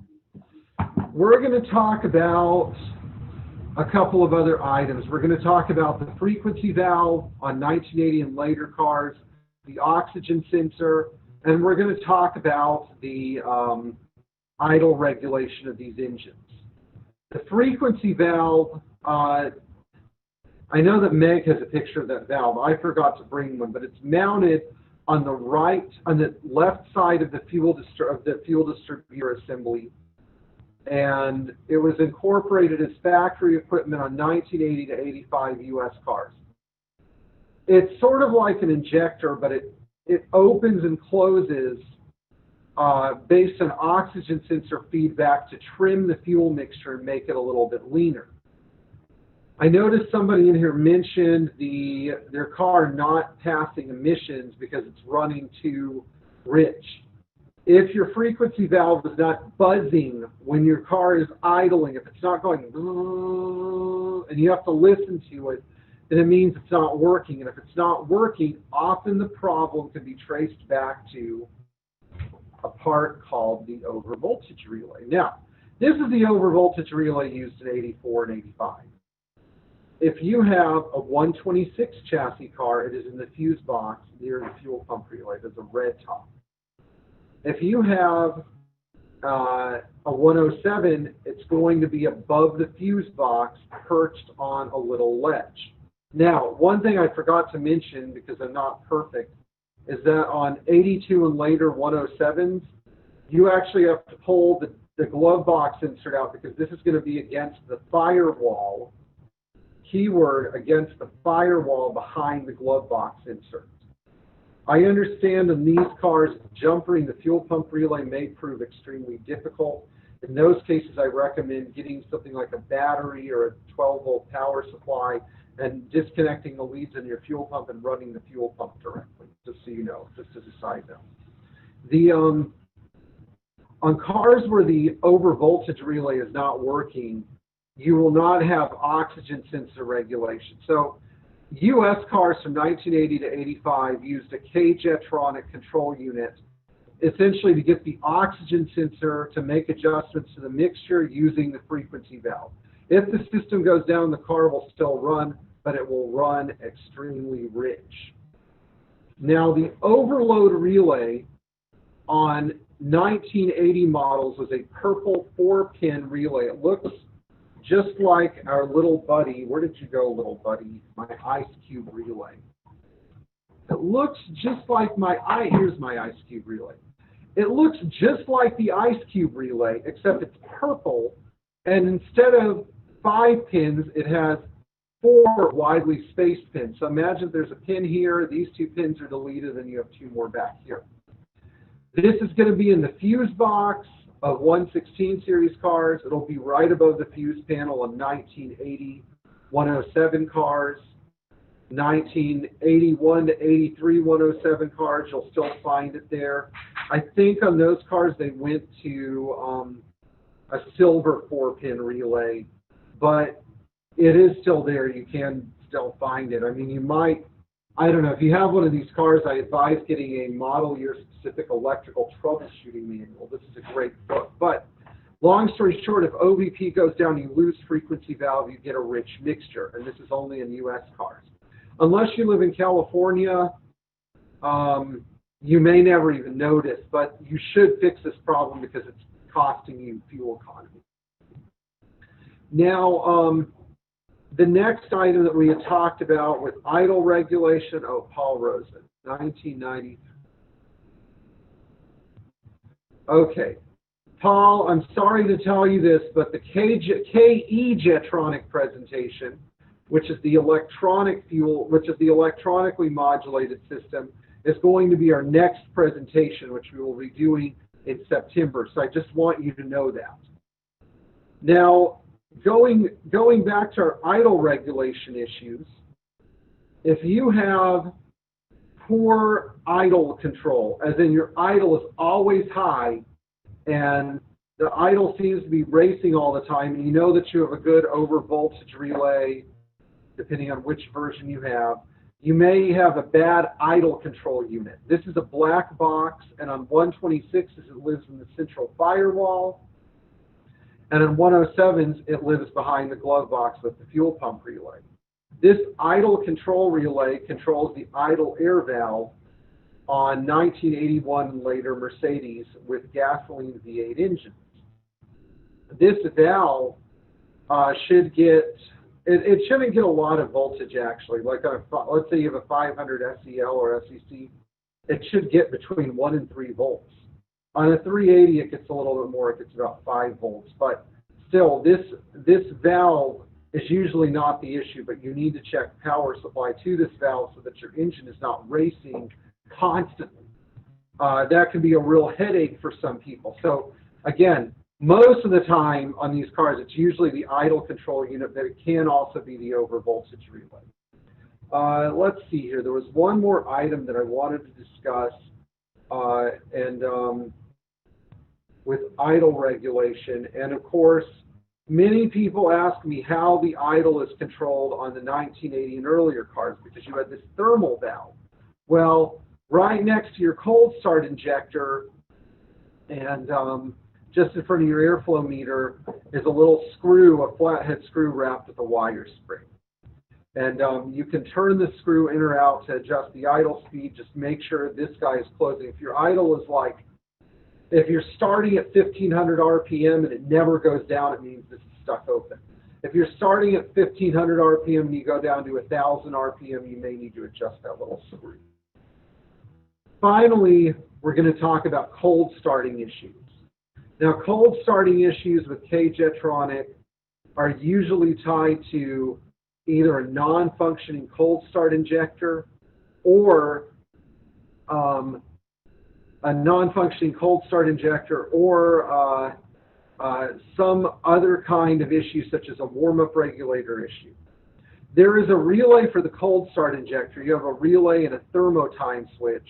we're going to talk about a couple of other items. We're going to talk about the frequency valve on 1980 and later cars, the oxygen sensor, and we're going to talk about the idle regulation of these engines. The frequency valve, I know that Meg has a picture of that valve. I forgot to bring one, but it's mounted on the left side of the fuel distributor assembly. And it was incorporated as factory equipment on 1980 to 85 US cars. It's sort of like an injector, but it opens and closes based on oxygen sensor feedback to trim the fuel mixture and make it a little bit leaner. I noticed somebody in here mentioned their car not passing emissions because it's running too rich. If your frequency valve is not buzzing when your car is idling, if it's not going and you have to listen to it, then it means it's not working. And if it's not working, often the problem can be traced back to a part called the overvoltage relay. Now, this is the overvoltage relay used in 84 and 85. If you have a 126 chassis car, it is in the fuse box near the fuel pump relay. There's a red top. If you have a 107, it's going to be above the fuse box, perched on a little ledge. Now, one thing I forgot to mention, because I'm not perfect, is that on 82 and later 107s, you actually have to pull the glove box insert out because this is going to be against the firewall, keyword against the firewall behind the glove box insert. I understand in these cars, jumpering the fuel pump relay may prove extremely difficult. In those cases, I recommend getting something like a battery or a 12-volt power supply and disconnecting the leads in your fuel pump and running the fuel pump directly, just so you know, just as a side note. On cars where the over voltage relay is not working, you will not have oxygen sensor regulation. So U.S. cars from 1980 to 85 used a K-Jetronic control unit essentially to get the oxygen sensor to make adjustments to the mixture using the frequency valve. If the system goes down, the car will still run, but it will run extremely rich. Now, the overload relay on 1980 models was a purple 4-pin relay. It looks just like our little buddy. Where did you go, little buddy? My ice cube relay. It looks just like here's my ice cube relay. It looks just like the ice cube relay, except it's purple, and instead of 5 pins, it has 4 widely spaced pins. So imagine there's a pin here, these 2 pins are deleted, and you have 2 more back here. This is going to be in the fuse box of 116 series cars. It'll be right above the fuse panel of 1980 107 cars. 1981 to 83 107 cars, you'll still find it there. I think on those cars they went to a silver 4-pin relay, but it is still there. You can still find it. I mean, you might, I don't know, if you have one of these cars, I advise getting a model year specific electrical troubleshooting manual. This is a great book. But long story short, if OVP goes down, you lose frequency valve, you get a rich mixture, and this is only in U.S. cars. Unless you live in California, you may never even notice, but you should fix this problem because it's costing you fuel economy. Now, the next item that we had talked about with idle regulation, Paul Rosen, 1990. Okay. Paul, I'm sorry to tell you this, but the K-Jetronic presentation, which is the electronic fuel, which is the electronically modulated system, is going to be our next presentation, which we will be doing in September. So I just want you to know that. Now, going back to our idle regulation issues, if you have poor idle control, as in your idle is always high and the idle seems to be racing all the time, and you know that you have a good over voltage relay, depending on which version you have, you may have a bad idle control unit. This is a black box, and on 126s it lives in the central firewall, and on 107s it lives behind the glove box with the fuel pump relay. This idle control relay controls the idle air valve on 1981 and later Mercedes with gasoline V8 engines. This valve should get, it shouldn't get a lot of voltage actually. Like on a, let's say you have a 500 SEL or SEC, it should get between 1 and 3 volts. On a 380 it gets a little bit more, it gets about 5 volts. But still, this valve is usually not the issue, but you need to check power supply to this valve so that your engine is not racing constantly. That can be a real headache for some people. So again, most of the time on these cars, it's usually the idle control unit, but it can also be the over voltage relay. Let's see here. There was one more item that I wanted to discuss, with idle regulation. And of course, many people ask me how the idle is controlled on the 1980 and earlier cars because you had this thermal valve. Well, right next to your cold start injector and just in front of your airflow meter is a little screw, a flathead screw wrapped with a wire spring. And you can turn the screw in or out to adjust the idle speed. Just make sure this guy is closing. If your idle is like, if you're starting at 1500 RPM and it never goes down, it means this is stuck open. If you're starting at 1500 RPM and you go down to 1000 RPM, you may need to adjust that little screw. Finally, we're going to talk about cold starting issues. Now, cold starting issues with K-Jetronic are usually tied to either a non-functioning cold start injector or a non-functioning cold start injector or some other kind of issue such as a warm-up regulator issue. There is a relay for the cold start injector. You have a relay and a thermotime switch.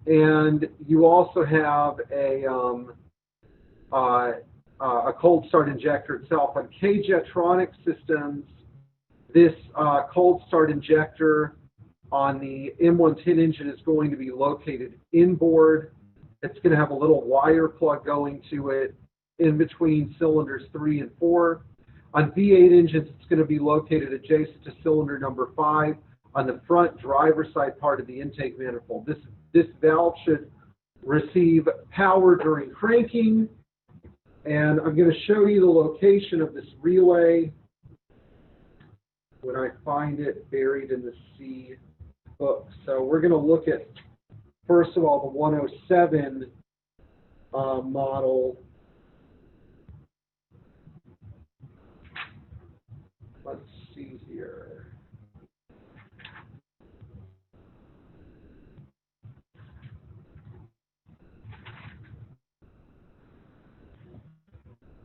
And you also have a a cold start injector itself. On K-Jetronic systems, this cold start injector on the M110 engine is going to be located inboard. It's going to have a little wire plug going to it in between cylinders 3 and 4. On V8 engines, it's going to be located adjacent to cylinder number 5 on the front driver's side part of the intake manifold. This valve should receive power during cranking, and I'm going to show you the location of this relay when I find it buried in the C book. So we're going to look at, first of all, the 107 model. Let's see here.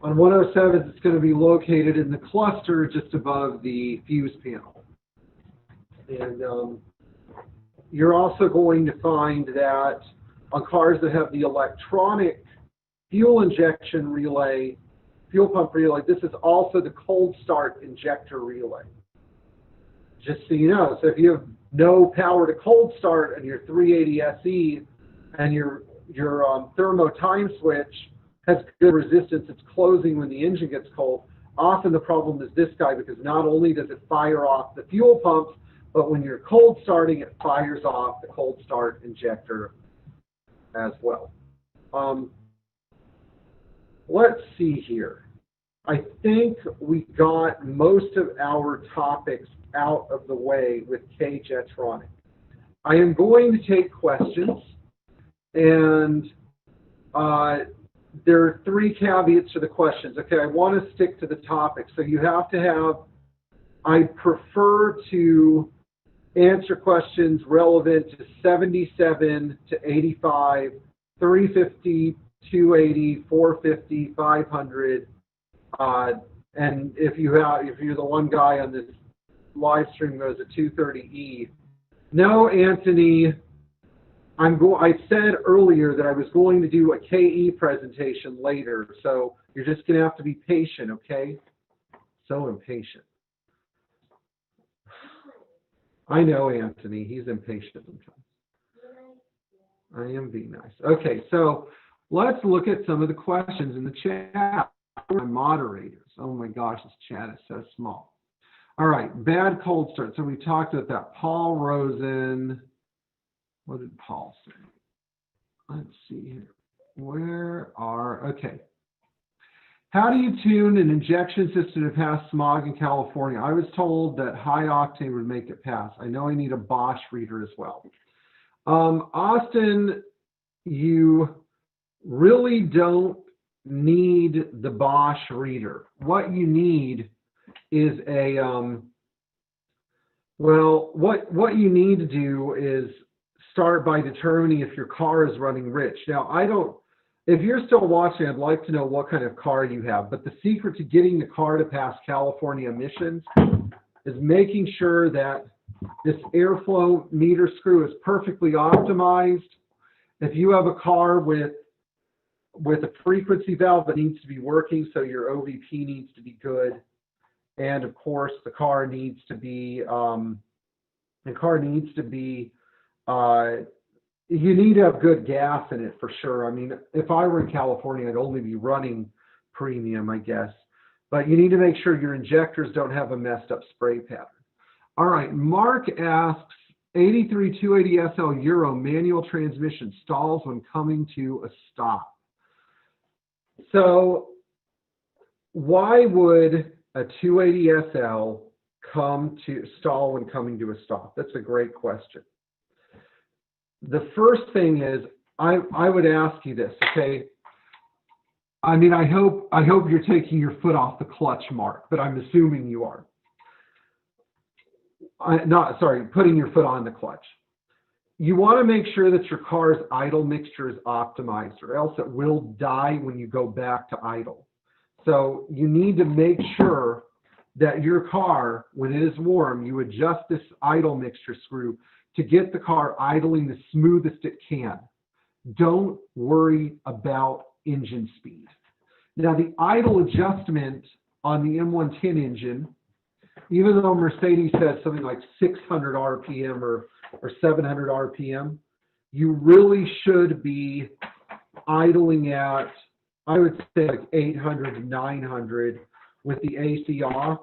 On 107s, it's going to be located in the cluster just above the fuse panel. And you're also going to find that on cars that have the electronic fuel injection relay, fuel pump relay, this is also the cold start injector relay. Just so you know, so if you have no power to cold start and your 380 SE and your thermo time switch has good resistance, it's closing when the engine gets cold, often the problem is this guy, because not only does it fire off the fuel pumps, but when you're cold starting, it fires off the cold start injector as well. Let's see here. I think we got most of our topics out of the way with K-Jetronic. I am going to take questions, and there are 3 caveats to the questions. Okay, I want to stick to the topic. So you have to have, I prefer to answer questions relevant to 77 to 85, 350, 280, 450, 500. And if you're the one guy on this live stream who goes at 230E. No, Anthony, I said earlier that I was going to do a KE presentation later, so you're just going to have to be patient, okay? So impatient. I know Anthony, he's impatient sometimes. I am being nice. Okay, so let's look at some of the questions in the chat. My moderators. Oh my gosh, this chat is so small. All right, bad cold start. So we talked about that. Paul Rosen. What did Paul say? Let's see here. Okay. How do you tune an injection system to pass smog in California? I was told that high octane would make it pass. I know I need a Bosch reader as well. Austin, you really don't need the Bosch reader. What you need is a, what you need to do is start by determining if your car is running rich. Now, if you're still watching, I'd like to know what kind of car you have, but the secret to getting the car to pass California emissions is making sure that this airflow meter screw is perfectly optimized. If you have a car with a frequency valve that needs to be working, so your OVP needs to be good, and of course the car needs to be, you need to have good gas in it for sure. I mean, if I were in California, I'd only be running premium, I guess. But you need to make sure your injectors don't have a messed up spray pattern. All right, Mark asks, 83 280 SL Euro manual transmission stalls when coming to a stop. So why would a 280 SL stall when coming to a stop? That's a great question. The first thing is, I would ask you this, okay? I mean, I hope you're taking your foot off the clutch, Mark, but I'm assuming you are. Putting your foot on the clutch. You want to make sure that your car's idle mixture is optimized, or else it will die when you go back to idle. So you need to make sure that your car, when it is warm, you adjust this idle mixture screw to get the car idling the smoothest it can. Don't worry about engine speed. Now the idle adjustment on the M110 engine, even though Mercedes says something like 600 RPM or 700 RPM, you really should be idling at, I would say, like 800 to 900 with the AC off.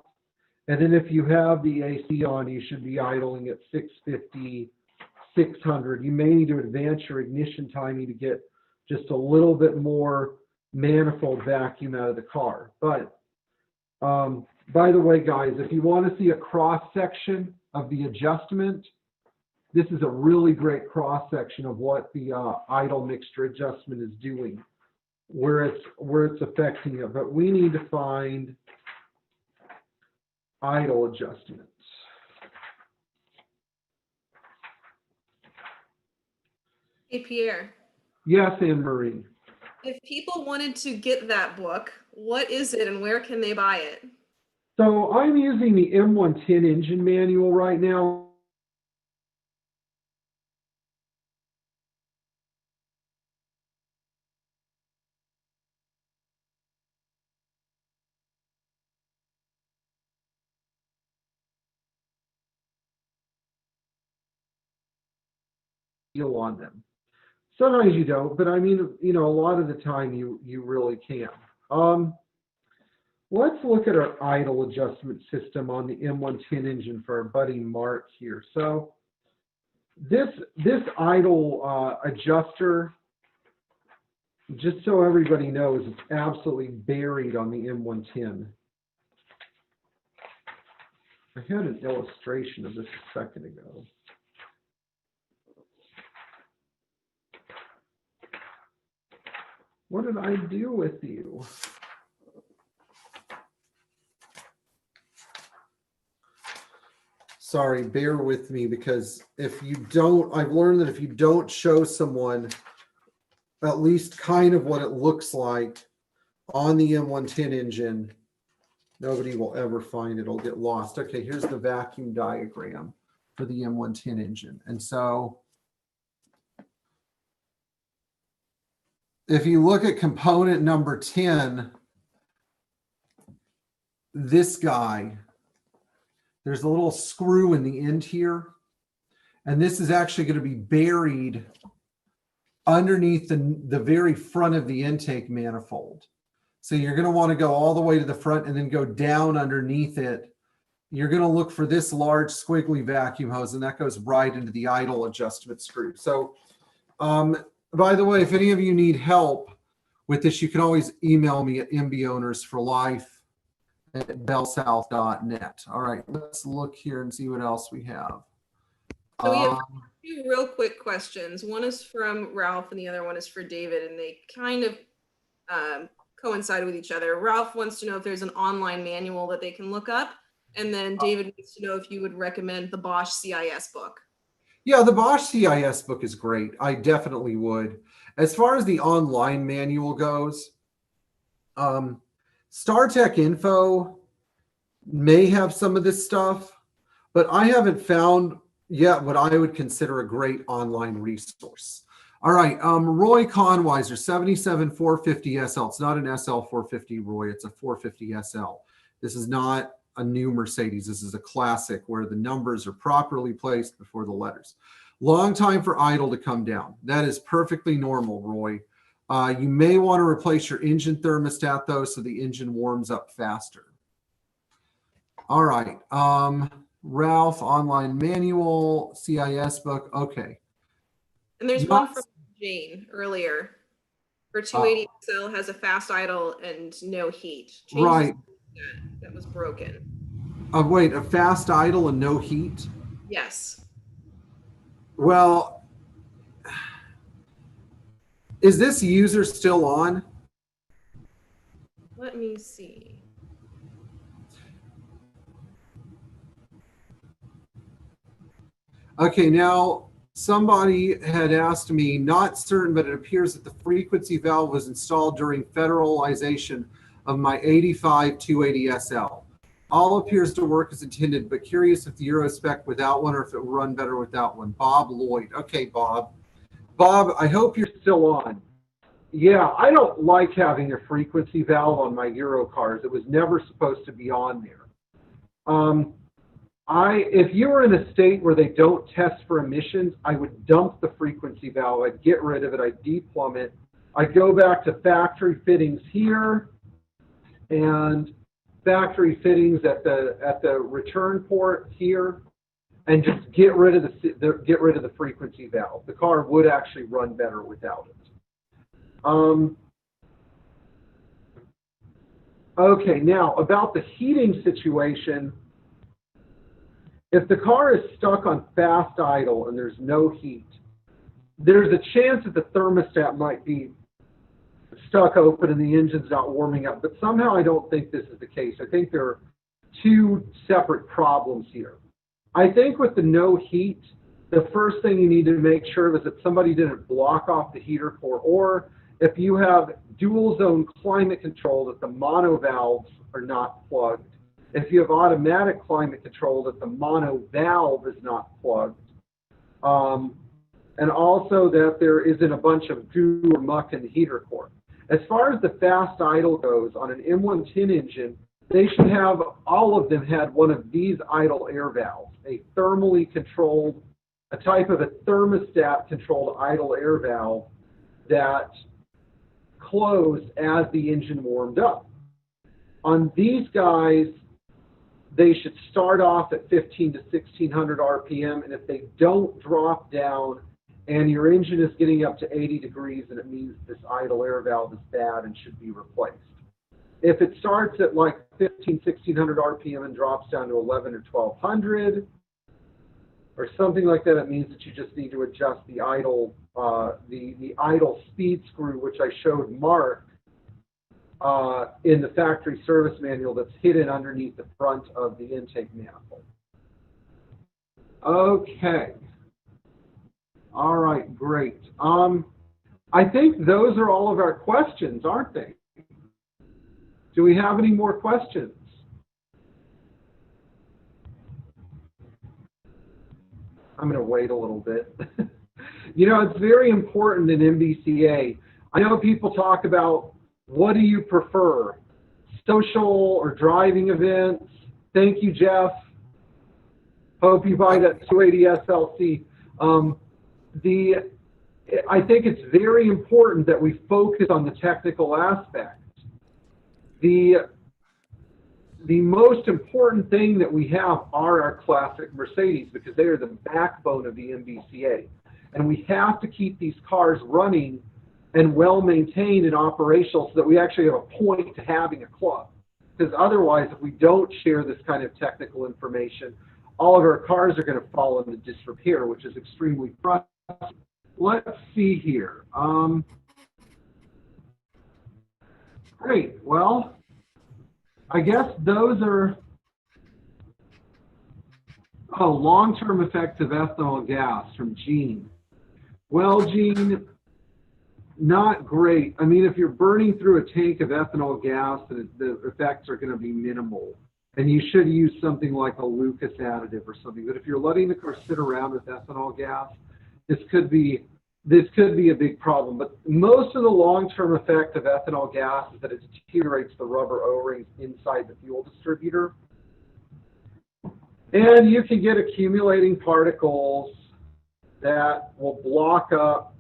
And then if you have the AC on, you should be idling at 650, 600. You may need to advance your ignition timing to get just a little bit more manifold vacuum out of the car. But by the way, guys, if you want to see a cross section of the adjustment, this is a really great cross section of what the idle mixture adjustment is doing, where it's affecting it. But we need to find idle adjustments. Hey, Pierre. Yes, Anne-Marie. If people wanted to get that book, what is it and where can they buy it? So I'm using the M110 engine manual right now. On them. Sometimes you don't, but I mean, you know, a lot of the time you really can. Let's look at our idle adjustment system on the M110 engine for our buddy Mark here. So this idle adjuster, just so everybody knows, it's absolutely buried on the M110. I had an illustration of this a second ago. What did I do with you? Sorry, bear with me, because if you don't, I've learned that if you don't show someone at least kind of what it looks like on the M110 engine, nobody will ever find it. It'll get lost. Okay, here's the vacuum diagram for the M110 engine. And so if you look at component number 10, this guy, there's a little screw in the end here, and this is actually going to be buried underneath the very front of the intake manifold. So you're going to want to go all the way to the front and then go down underneath it. You're going to look for this large squiggly vacuum hose, and that goes right into the idle adjustment screw. So by the way, if any of you need help with this, you can always email me at mbownersforlife@bellsouth.net. All right, let's look here and see what else we have. So we have two real quick questions. One is from Ralph and the other one is for David, and they kind of coincide with each other. Ralph wants to know if there's an online manual that they can look up, and then David wants to know if you would recommend the Bosch CIS book. Yeah, the Bosch CIS book is great. I definitely would. As far as the online manual goes, StarTech Info may have some of this stuff, but I haven't found yet what I would consider a great online resource. All right, Roy Conweiser, 77450 SL. It's not an SL 450, Roy. It's a 450 SL. This is not a new Mercedes. This is a classic where the numbers are properly placed before the letters. Long time for idle to come down. That is perfectly normal, Roy. You may want to replace your engine thermostat, though, so the engine warms up faster. All right. Ralph, online manual, CIS book. Okay. And there's one from Jane earlier. Her 280 XL has a fast idle and no heat. Changes right. That was broken. Wait, a fast idle and no heat? Yes. Well, is this user still on? Let me see. Okay, now somebody had asked me, not certain, but it appears that the frequency valve was installed during federalization of my 85 280 SL. All appears to work as intended, but curious if the Euro spec without one or if it will run better without one. Bob Lloyd. Okay, Bob. Bob, I hope you're still on. Yeah, I don't like having a frequency valve on my Euro cars. It was never supposed to be on there. If you were in a state where they don't test for emissions, I would dump the frequency valve. I'd get rid of it. I'd deplumb it. I'd go back to factory fittings here and factory fittings at the return port here, and just get rid of the frequency valve. The car would actually run better without it. Okay, now about the heating situation. If the car is stuck on fast idle and there's no heat, there's a chance that the thermostat might be stuck open and the engine's not warming up. But somehow I don't think this is the case. I think there are two separate problems here. I think with the no heat, the first thing you need to make sure of is that somebody didn't block off the heater core, or if you have dual zone climate control, that the mono valves are not plugged. If you have automatic climate control, that the mono valve is not plugged. And also that there isn't a bunch of goo or muck in the heater core. As far as the fast idle goes, on an M110 engine, they should have, all of them had one of these idle air valves, a thermally controlled, a type of a thermostat controlled idle air valve that closed as the engine warmed up. On these guys, they should start off at 15 to 1600 RPM, and if they don't drop down and your engine is getting up to 80 degrees, then it means this idle air valve is bad and should be replaced. If it starts at like 1600 RPM and drops down to 11 or 1200 or something like that, it means that you just need to adjust the idle the idle speed screw, which I showed Mark in the factory service manual, that's hidden underneath the front of the intake manifold. Okay. All right, great. I think those are all of our questions, aren't they? Do we have any more questions? I'm going to wait a little bit. You know, it's very important in MBCA. I know people talk about, what do you prefer, social or driving events? Thank you, Jeff. Hope you buy that 280 SLC. I think it's very important that we focus on the technical aspects. The most important thing that we have are our classic Mercedes, because they are the backbone of the MBCA. And we have to keep these cars running and well maintained and operational so that we actually have a point to having a club. Because otherwise, if we don't share this kind of technical information, all of our cars are going to fall into disrepair, which is extremely frustrating. Let's see here. Great. Well, I guess those are, long-term effects of ethanol gas from Gene. Well, Gene, not great. I mean, if you're burning through a tank of ethanol gas, the effects are going to be minimal. And you should use something like a Lucas additive or something. But if you're letting the car sit around with ethanol gas, this could be a big problem. But most of the long-term effect of ethanol gas is that it deteriorates the rubber O-rings inside the fuel distributor. And you can get accumulating particles that will block up.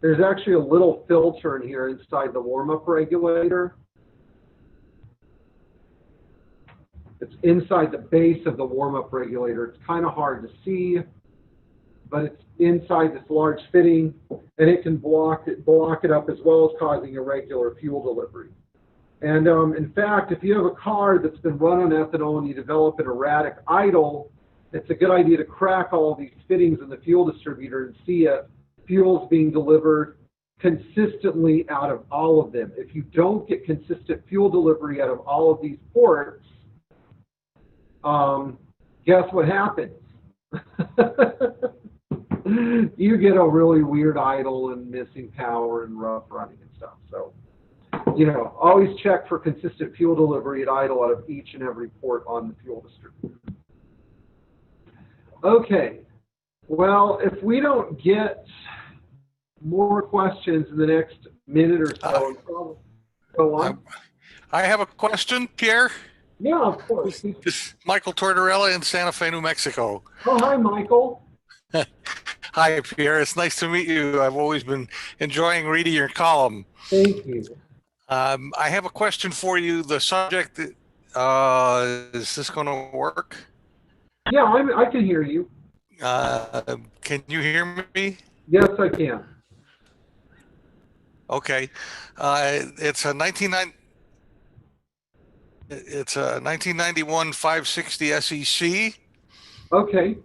There's actually a little filter in here inside the warm-up regulator. It's inside the base of the warm-up regulator. It's kind of hard to see, but it's inside this large fitting, and it can block it up, as well as causing irregular fuel delivery. And in fact, if you have a car that's been run on ethanol and you develop an erratic idle, it's a good idea to crack all of these fittings in the fuel distributor and see if fuel's being delivered consistently out of all of them. If you don't get consistent fuel delivery out of all of these ports, guess what happens? You get a really weird idle and missing power and rough running and stuff. So, you know, always check for consistent fuel delivery at idle out of each and every port on the fuel distributor. Okay, well, if we don't get more questions in the next minute or so. Go on. I have a question, Pierre. Yeah, of course. This is Michael Tortorella in Santa Fe, New Mexico. Oh, hi, Michael. Hi, Pierre. It's nice to meet you. I've always been enjoying reading your column. Thank you. I have a question for you. The subject, is this going to work? Yeah, I can hear you. Can you hear me? Yes, I can. Okay. It's a 1991 560 SEC. Okay.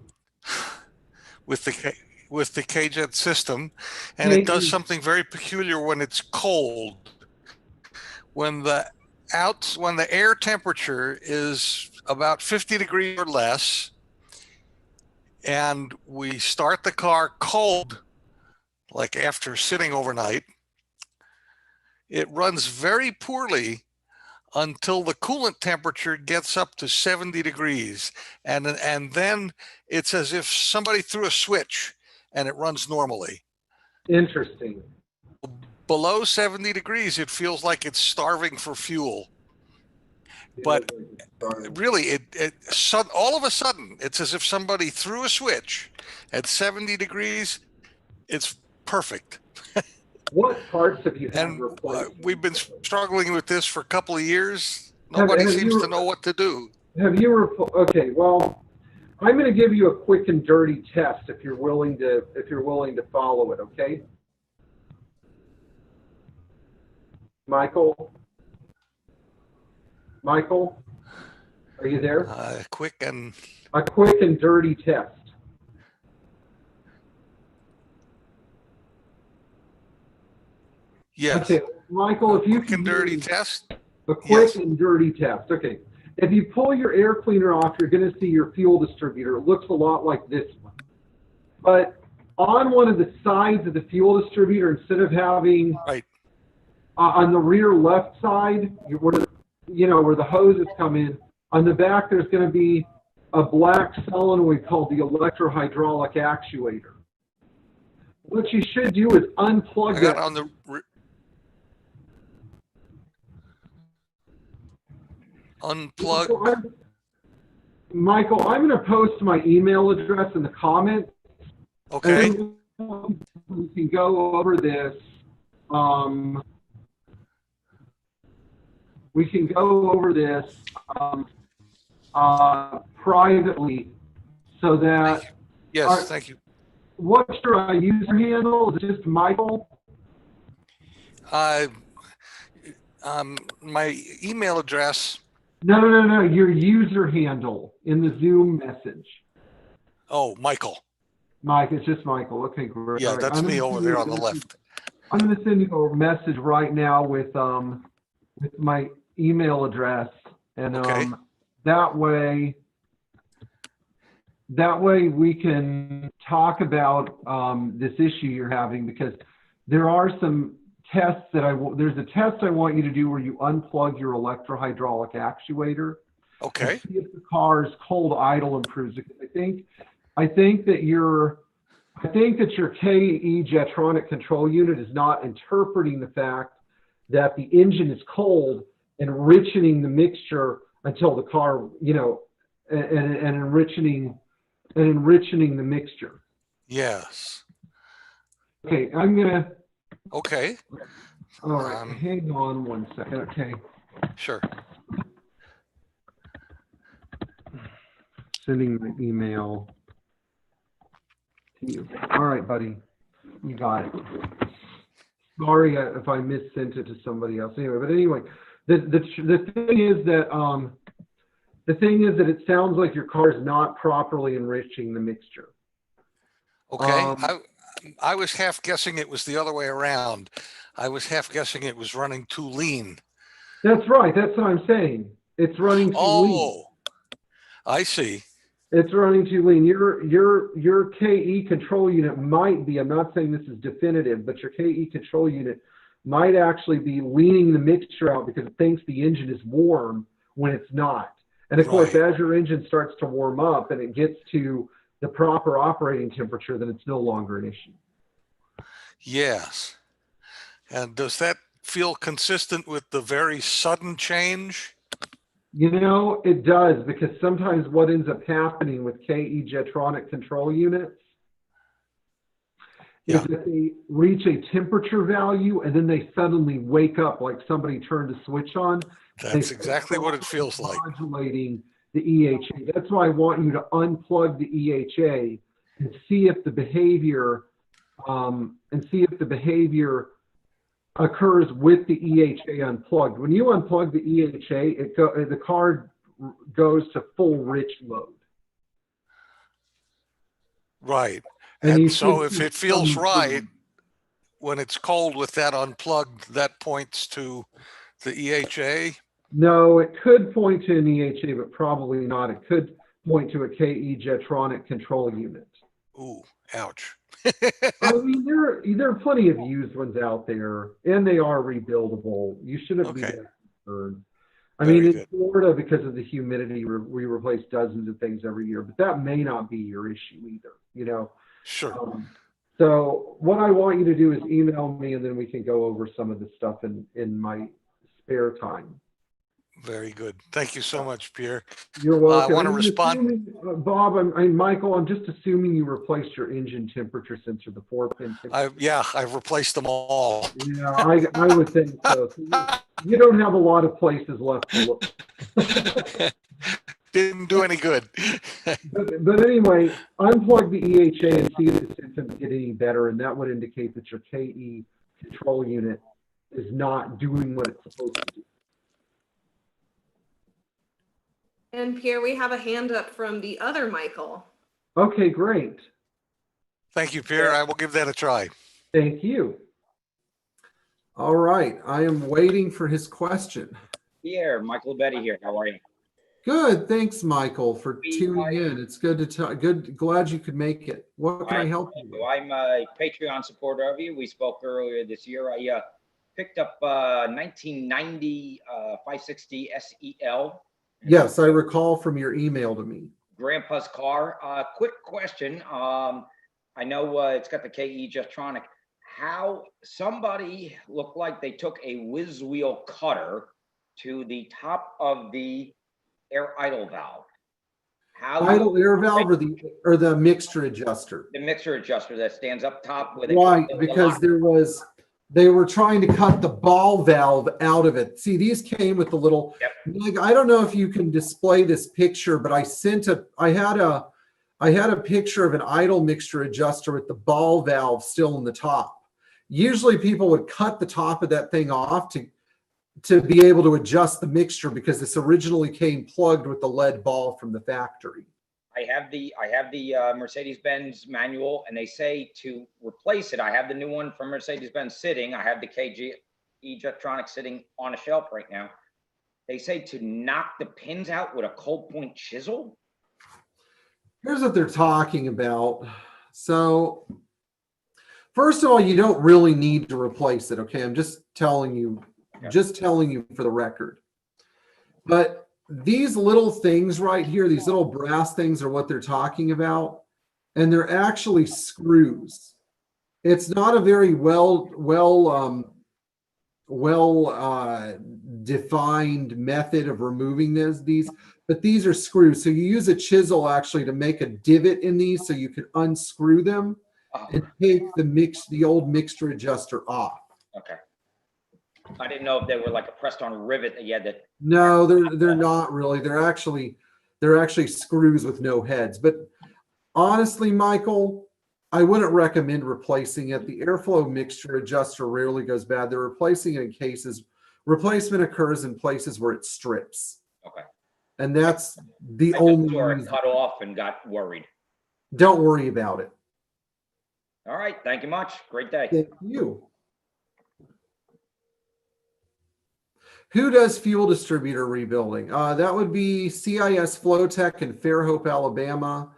With the K-Jet system, and it does something very peculiar when it's cold. When the air temperature is about 50 degrees or less, and we start the car cold, like after sitting overnight, it runs very poorly until the coolant temperature gets up to 70 degrees. And then it's as if somebody threw a switch and it runs normally. Interesting. Below 70 degrees, it feels like it's starving for fuel. But really, all of a sudden, it's as if somebody threw a switch at 70 degrees. It's perfect. What parts have you had And replaced? we've been struggling with this for a couple of years. Nobody seems to know what to do. Okay, well, I'm going to give you a quick and dirty test if you're willing to follow it, okay? Michael, are you there? A quick and dirty test. Yes. Okay, Michael, if you quick and dirty test. A quick and dirty test. Okay. If you pull your air cleaner off, you're going to see your fuel distributor. It looks a lot like this one. But on one of the sides of the fuel distributor, instead of having on the rear left side, where the hoses come in, on the back there's going to be a black solenoid called the electrohydraulic actuator. What you should do is unplug that. On the unplug. Michael, I'm going to post my email address in the comments. Okay. We can go over this. We can go over this privately, so that. Yes, thank you. What's your user handle? Is it just Michael? My email address. No. Your user handle in the Zoom message. Oh, Michael. Mike, it's just Michael. Okay, great. Yeah, that's me over there on the left. I'm going to send you a message right now with my email address, and that way we can talk about this issue you're having, because there are some tests there's a test I want you to do where you unplug your electrohydraulic actuator. Okay. See if the car's cold idle improves it. I think that your K-Jetronic control unit is not interpreting the fact that the engine is cold and enriching the mixture until the car, and enriching the mixture. Yes. Okay, Okay. All right, hang on one second. Okay. Sure. Sending my email to you. All right, buddy. You got it. Sorry if I missent it to somebody else. Anyway, the thing is that it sounds like your car is not properly enriching the mixture. Okay. I was half guessing it was the other way around. I was half guessing it was running too lean. That's right. That's what I'm saying. It's running too lean. Oh, I see. It's running too lean. Your KE control unit might be, I'm not saying this is definitive, but your KE control unit might actually be leaning the mixture out because it thinks the engine is warm when it's not. And of course, as your engine starts to warm up and it gets to the proper operating temperature, then it's no longer an issue. Yes. And does that feel consistent with the very sudden change? You know, it does, because sometimes what ends up happening with K-Jetronic control units is that they reach a temperature value and then they suddenly wake up like somebody turned a switch on. That's exactly what it feels like. Modulating the EHA. That's why I want you to unplug the EHA and see if the behavior occurs with the EHA unplugged. When you unplug the EHA, the car goes to full rich mode. Right. And so if it feels right when it's cold with that unplugged, that points to the EHA? No, it could point to an EHA, but probably not. It could point to a K-Jetronic control unit. Ooh, ouch. I mean, there are plenty of used ones out there, and they are rebuildable. You shouldn't be that concerned. I mean, in Florida, because of the humidity, we replace dozens of things every year, but that may not be your issue either, you know? Sure. So what I want you to do is email me, and then we can go over some of the stuff in my spare time. Very good. Thank you so much, Pierre. You're welcome. I want to respond. Bob, Michael, I'm just assuming you replaced your engine temperature sensor, the 4-pin. Yeah, I've replaced them all. Yeah, I would think so. You don't have a lot of places left to look. Didn't do any good. but anyway, unplug the EHA and see if the symptoms get any better, and that would indicate that your KE control unit is not doing what it's supposed to do. And Pierre, we have a hand up from the other Michael. Okay, great. Thank you, Pierre. I will give that a try. Thank you. All right, I am waiting for his question. Pierre, Michael Betty here. How are you? Good, thanks, Michael, for tuning in. It's good to glad you could make it. What can I help you with? I'm a Patreon supporter of you. We spoke earlier this year. I picked up 1990 560 SEL. Yes, I recall from your email to me. Grandpa's car. Quick question. I know it's got the K-Jetronic. How somebody looked like they took a whiz wheel cutter to the top of the air idle valve. Idle air valve or the mixture adjuster? The mixture adjuster that stands up top with right, because they were trying to cut the ball valve out of it. See, these came with the little, I don't know if you can display this picture, but I had a picture of an idle mixture adjuster with the ball valve still in the top. Usually people would cut the top of that thing off to be able to adjust the mixture, because this originally came plugged with the lead ball from the factory. I have the Mercedes-Benz manual, and they say to replace it. I have the new one from Mercedes-Benz sitting. I have the K-Jetronic sitting on a shelf right now. They say to knock the pins out with a cold point chisel. Here's what they're talking about. So first of all, you don't really need to replace it. Okay, I'm just telling you, for the record. But these little things right here, these little brass things are what they're talking about, and they're actually screws. It's not a very well defined method of removing these, but these are screws. So you use a chisel actually to make a divot in these so you can unscrew them and take the old mixture adjuster off. Okay. I didn't know if they were like a pressed on rivet that you had to. No, they're not really. They're actually screws with no heads. But honestly, Michael, I wouldn't recommend replacing it. The airflow mixture adjuster rarely goes bad. They're replacing it in cases. Replacement occurs in places where it strips. Okay. And that's the only reason. Cut off and got worried. Don't worry about it. All right. Thank you much. Great day. Thank you. Who does fuel distributor rebuilding? That would be CIS Flowtech in Fairhope, Alabama.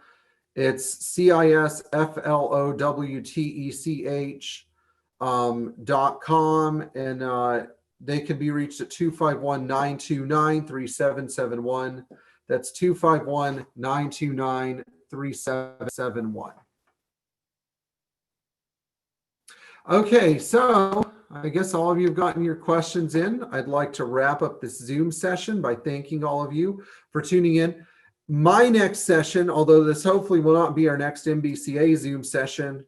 It's CISFLOWTECH.com, and they can be reached at 251-929-3771. That's 251-929-3771. Okay, so I guess all of you have gotten your questions in. I'd like to wrap up this Zoom session by thanking all of you for tuning in. My next session, although this hopefully will not be our next MBCA Zoom session,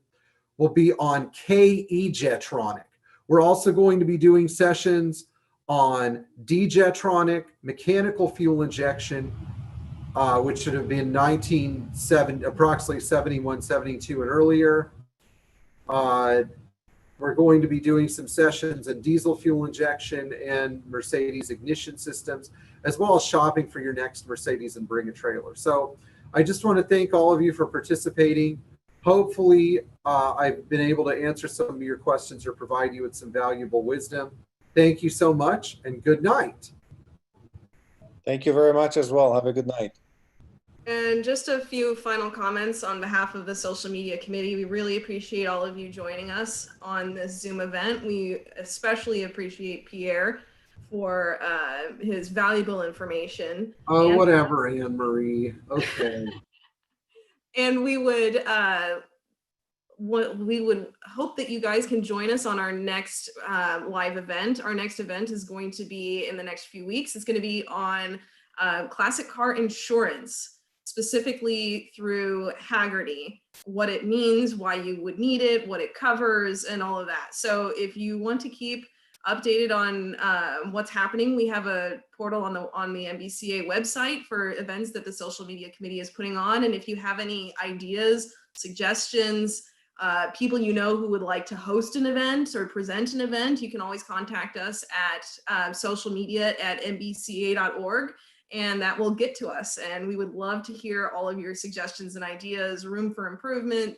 will be on K-Jetronic. We're also going to be doing sessions on Kdetronic, mechanical fuel injection, which should have been approximately 71, 72 and earlier. We're going to be doing some sessions in diesel fuel injection and Mercedes ignition systems, as well as shopping for your next Mercedes and bring a trailer. So I just want to thank all of you for participating. Hopefully, I've been able to answer some of your questions or provide you with some valuable wisdom. Thank you so much and good night. Thank you very much as well. Have a good night. And just a few final comments on behalf of the social media committee. We really appreciate all of you joining us on this Zoom event. We especially appreciate Pierre for his valuable information. Oh, whatever, Anne-Marie. Okay. And we would hope that you guys can join us on our next live event. Our next event is going to be in the next few weeks. It's going to be on classic car insurance, specifically through Hedary, what it means, why you would need it, what it covers, and all of that. So if you want to keep updated on what's happening, we have a portal on the MBCA website for events that the social media committee is putting on. And if you have any ideas, suggestions, people you know who would like to host an event or present an event, you can always contact us at socialmedia@mbca.org. And that will get to us. And we would love to hear all of your suggestions and ideas, room for improvement,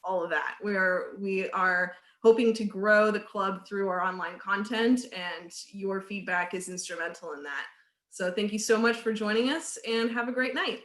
all of that. We are hoping to grow the club through our online content, and your feedback is instrumental in that. So thank you so much for joining us and have a great night.